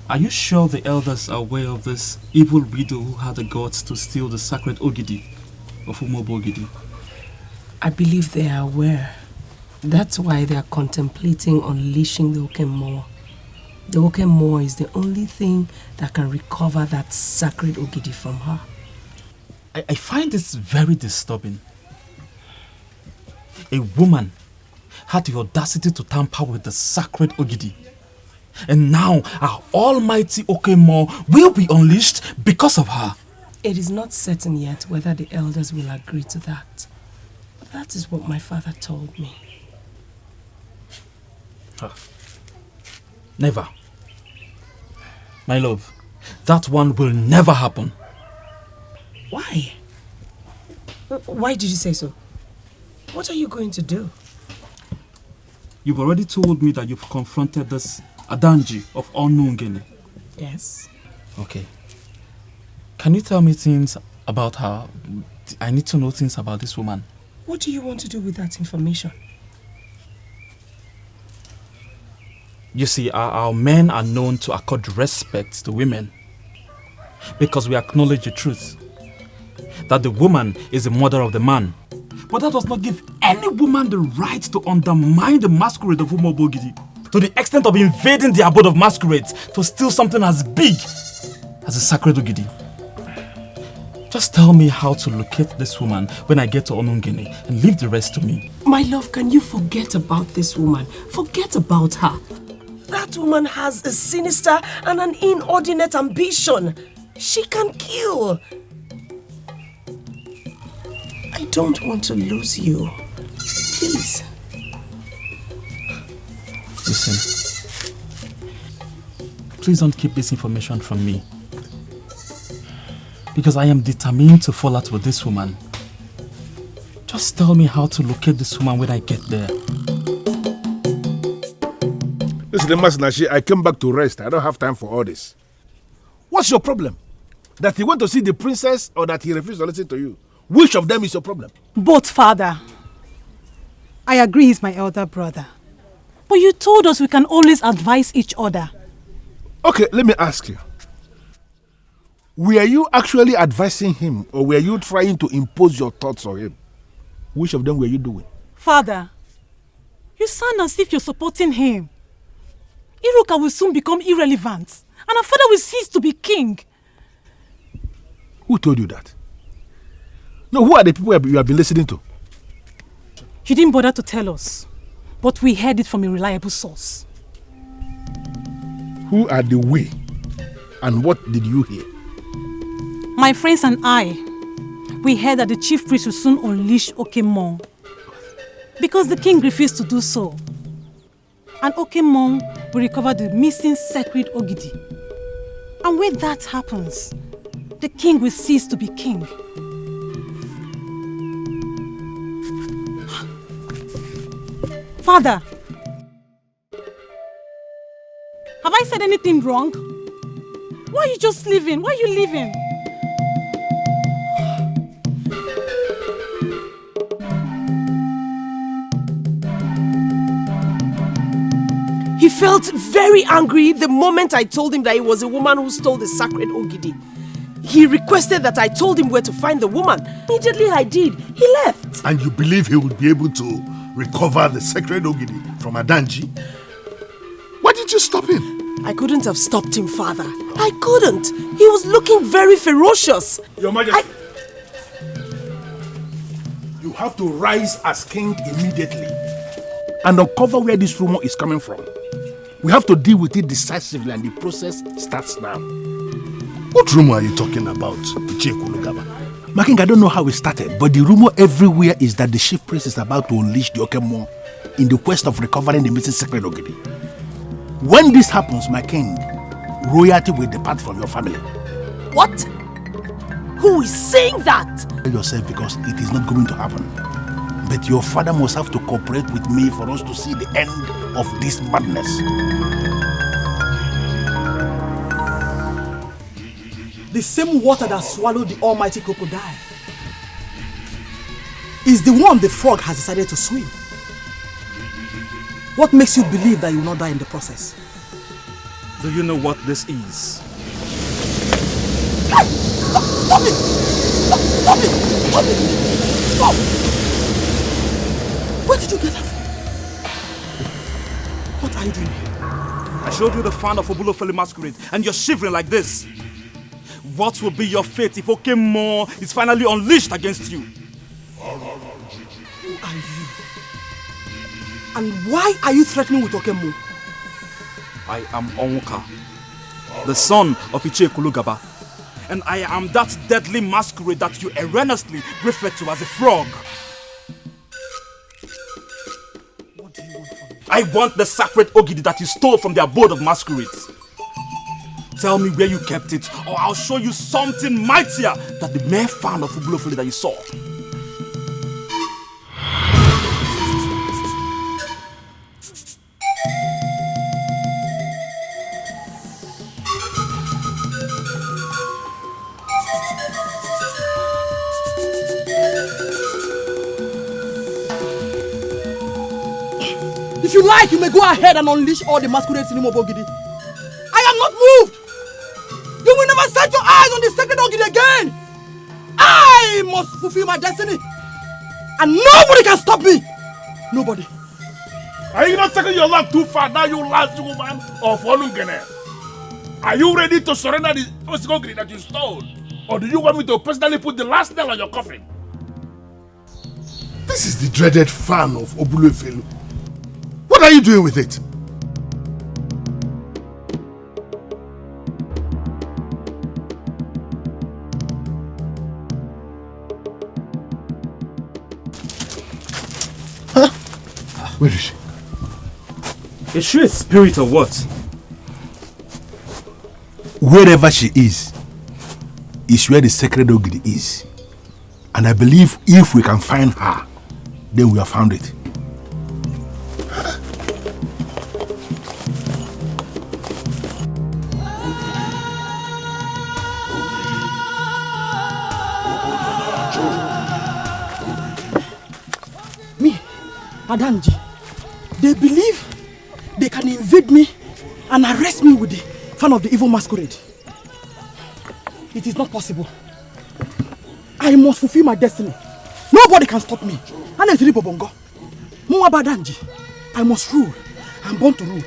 are you sure the elders are aware of this evil widow who had the guts to steal the sacred Ogidi of Umuoba Ogidi? I believe they are aware. That's why they are contemplating unleashing the Okemmoa. The Okemmoa is the only thing that can recover that sacred Ogidi from her. I find this very disturbing. A woman had the audacity to tamper with the sacred Ogidi. And now our almighty Okemmoa will be unleashed because of her. It is not certain yet whether the elders will agree to that. That is what my father told me. Never. My love, that one will never happen. Why? Why did you say so? What are you going to do? You've already told me that you've confronted this Adanji of unknown Guinea. Yes. Okay. Can you tell me things about her? I need to know things about this woman. What do you want to do with that information? You see, our men are known to accord respect to women because we acknowledge the truth that the woman is the mother of the man. But that does not give any woman the right to undermine the masquerade of Umobogidi to the extent of invading the abode of masquerades to steal something as big as the sacred Ogidi. Just tell me how to locate this woman when I get to Onungene and leave the rest to me. My love, can you forget about this woman? Forget about her. That woman has a sinister and an inordinate ambition. She can kill. I don't want to lose you. Please. Listen. Please don't keep this information from me. Because I am determined to fall out with this woman. Just tell me how to locate this woman when I get there. Listen, Masinashi, I came back to rest. I don't have time for all this. What's your problem? That he went to see the princess or that he refused to listen to you? Which of them is your problem? Both, Father. I agree he's my elder brother. But you told us we can always advise each other. Okay, let me ask you. Were you actually advising him or were you trying to impose your thoughts on him? Which of them were you doing? Father, you sound as if you're supporting him. Iruka will soon become irrelevant and our father will cease to be king. Who told you that? No, who are the people you have been listening to? You didn't bother to tell us, but we heard it from a reliable source. Who are the we? And what did you hear? My friends and I, we heard that the chief priest will soon unleash Okemon because the king refused to do so. And Okemon will recover the missing sacred Ogidi. And when that happens, the king will cease to be king. Father, have I said anything wrong? Why are you just leaving? Why are you leaving? He felt very angry the moment I told him that it was a woman who stole the sacred Ogidi. He requested that I told him where to find the woman. Immediately I did. He left. And you believe he would be able to recover the sacred Ogidi from Adanji? Why did you stop him? I couldn't have stopped him, Father. I couldn't. He was looking very ferocious. Your Majesty. You have to rise as king immediately and uncover where this rumor is coming from. We have to deal with it decisively and the process starts now. What rumor are you talking about, Ichekulugaba? My king, I don't know how it started, but the rumor everywhere is that the chief priest is about to unleash the Okemon in the quest of recovering the missing sacred Ogidi. When this happens, my king, royalty will depart from your family. What? Who is saying that? Tell yourself because it is not going to happen. But your father must have to cooperate with me for us to see the end of this madness. The same water that swallowed the almighty crocodile is the one the frog has decided to swim. What makes you believe that you will not die in the process? Do you know what this is? Hey! Stop it! Stop it! Stop it! Stop! Where did you get that from? What are you doing? I showed you the fan of Obulofele Masquerade and you're shivering like this. What will be your fate if Okemon is finally unleashed against you? Who are you? And why are you threatening with Okemon? I am Onwuka, the son of Ichekulugaba, and I am that deadly masquerade that you erroneously refer to as a frog. What do you want from me? I want the sacred Ogidi that you stole from the abode of masquerades. Tell me where you kept it, or I'll show you something mightier than the mere fan of Ubulofele that you saw. If you like, you may go ahead and unleash all the masquerades in Umobogidi. I am not moved. You will never set your eyes on the sacred Ogidi again. I must fulfill my destiny. And nobody can stop me. Nobody. Are you not taking your life too far now, you last woman of Olungene? Are you ready to surrender the Ogidi that you stole? Or do you want me to personally put the last nail on your coffin? This is the dreaded fan of Obulofelu. What are you doing with it? Huh? Where is she? Is she a spirit or what? Wherever she is where the sacred Ogidi is. And I believe if we can find her, then we have found it. Adanji, they believe they can invade me and arrest me with the fan of the evil masquerade. It is not possible. I must fulfill my destiny. Nobody can stop me. I must rule. I'm born to rule.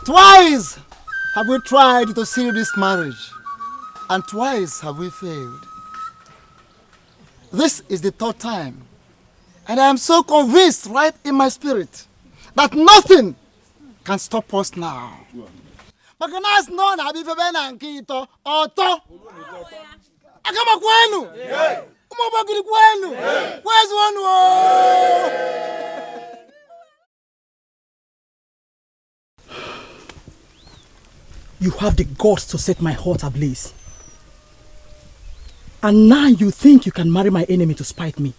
Twice have we tried to seal this marriage, and twice have we failed. This is the third time, and I am so convinced right in my spirit that nothing can stop us now. Where's one? You have the guts to set my heart ablaze. And now you think you can marry my enemy to spite me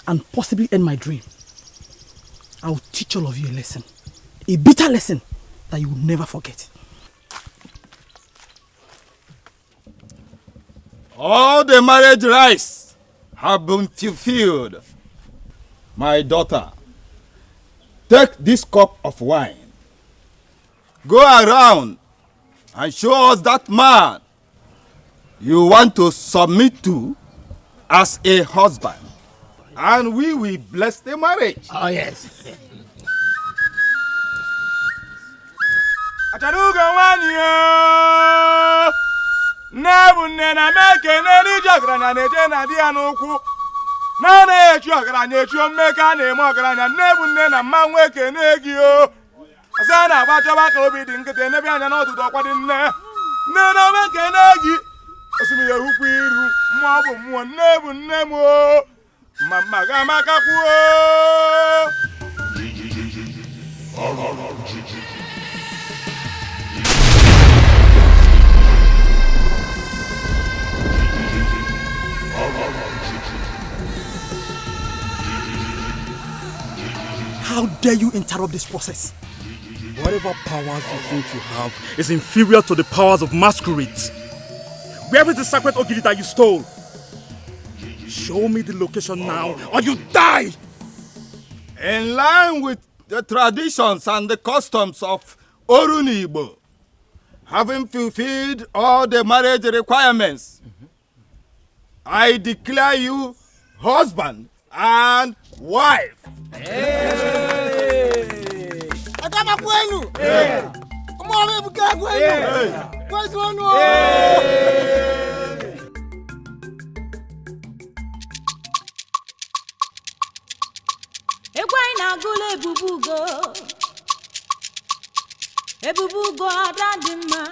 and possibly end my dream. I'll teach all of you a lesson. A bitter lesson that you will never forget. All the marriage rites have been fulfilled. My daughter, take this cup of wine. Go around and show us that man you want to submit to as a husband. And we will bless the marriage. Oh, yes. Asana abacha obi dị nkịtị n'ebe anya n'ọdụdụ ọkwa dị nne nne na meke n'egi osimiri ehukwu iru mmụọ bụ mmụọ nne bụ nne m o mama ga makakwuo How dare you interrupt this process? Whatever powers you think you have is inferior to the powers of masquerades. Where is the sacred ogidi that you stole? Show me the location now, or you die! In line with the traditions and the customs of Orunibo, having fulfilled all the marriage requirements, I declare you husband and wife. Ebubugo adadima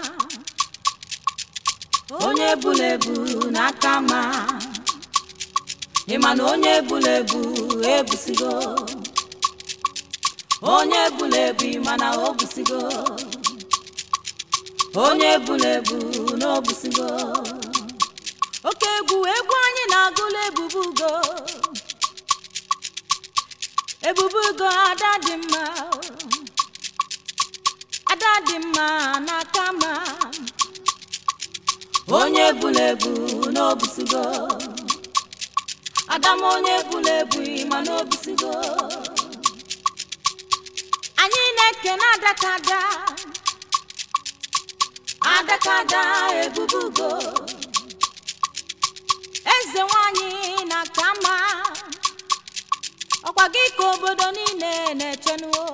onye bulebu nakama imana onye bulebu ebusigo onye bulebu imana obusigo onye bulebu no busigo oke egwu anyị na-agụla ebubugo adadima Adadima nakama onye bulebu n'obusigo Adam onye bulebu ima n'obusigo anyị na-eke na adakada ebubugo eze nwanyị nakama ọkwa gị ka obodo niile na-echenuo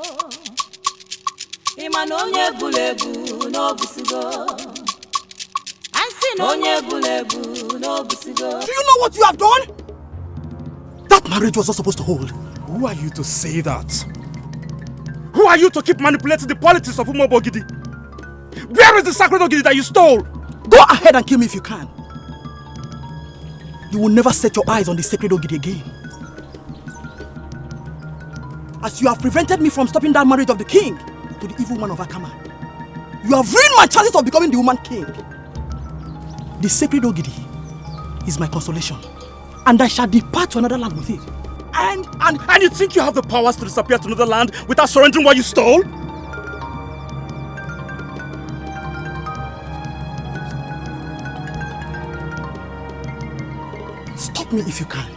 Imano onye bulebu n'obusigo Ansi onye bulebu n'obusigo. Do you know what you have done? That marriage was not supposed to hold. Who are you to say that? Who are you to keep manipulating the politics of Umobogidi? Where is the sacred ogidi that you stole? Go ahead and kill me if you can. You will never set your eyes on the sacred ogidi again. As you have prevented me from stopping that marriage of the king to the evil woman of Akama, you have ruined my chances of becoming the woman king. The sacred ogidi is my consolation, and I shall depart to another land with it. And you think you have the powers to disappear to another land without surrendering what you stole? Stop me if you can.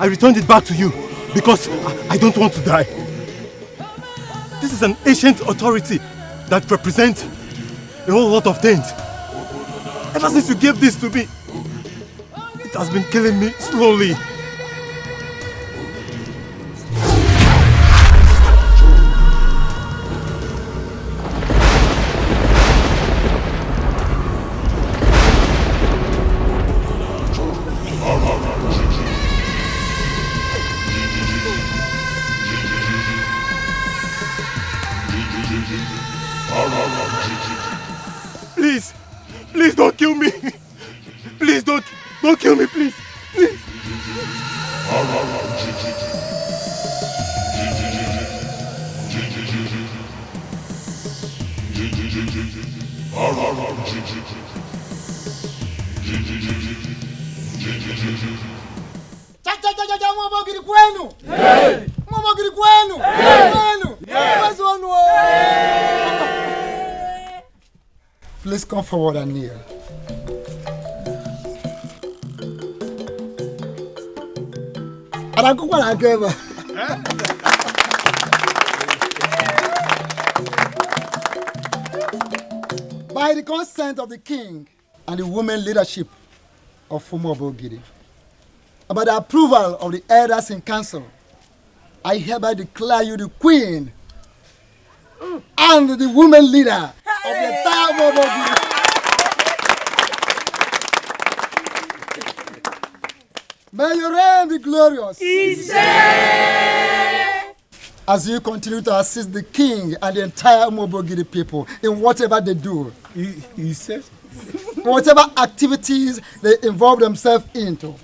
I returned it back to you because I don't want to die. This is an ancient authority that represents a whole lot of things. Ever since you gave this to me, it has been killing me slowly. Please don't kill me. Please don't kill me, please. Please. Please come forward and kneel. By the consent of the king and the women leadership of Umobogidi, and by the approval of the elders in council, I hereby declare you the queen and the women leader of the entire Umobogidi. May your reign be glorious. As you continue to assist the king and the entire Umobogidi people in whatever they do. He says? Whatever activities they involve themselves into.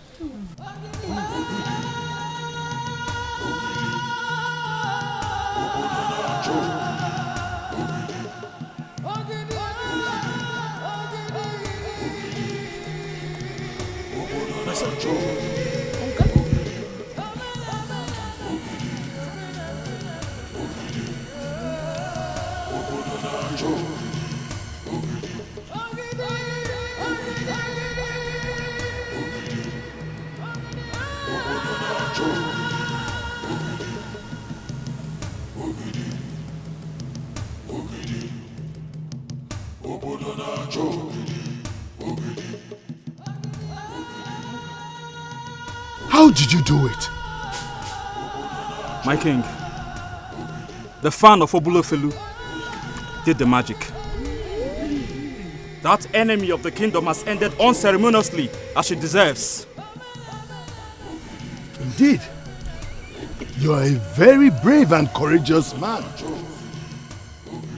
How did you do it? My king, the fan of Obulofelu did the magic. That enemy of the kingdom has ended unceremoniously as she deserves. Indeed. You are a very brave and courageous man.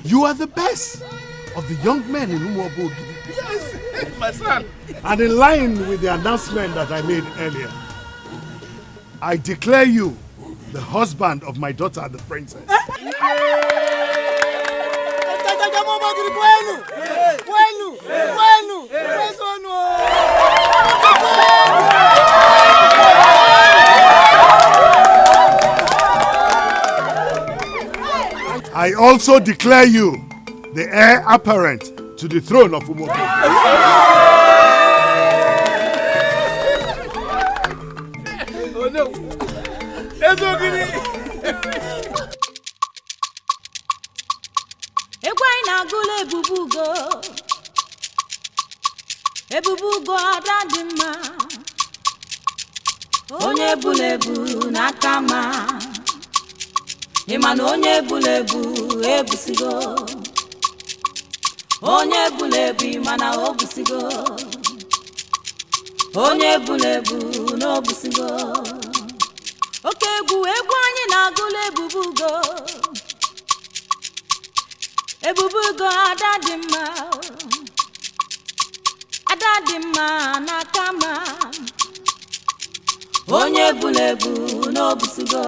You are the best of the young men in Umuobo. Yes, my son. And in line with the announcement that I made earlier, I declare you the husband of my daughter, the princess. I also declare you the heir apparent to the throne of Umuobo. Oh no! Egwai na gule ebubugo. Ebubugo adadima. Onye bulebu na kama. Imanu onye bulebu ebusigo. Onye bulebu imana obusigo. Onye bulebu no busigo. Oke egwu anyị na-agụla ebubugo. Ebubugo adadimma na kama. Onye bulebu no busigo.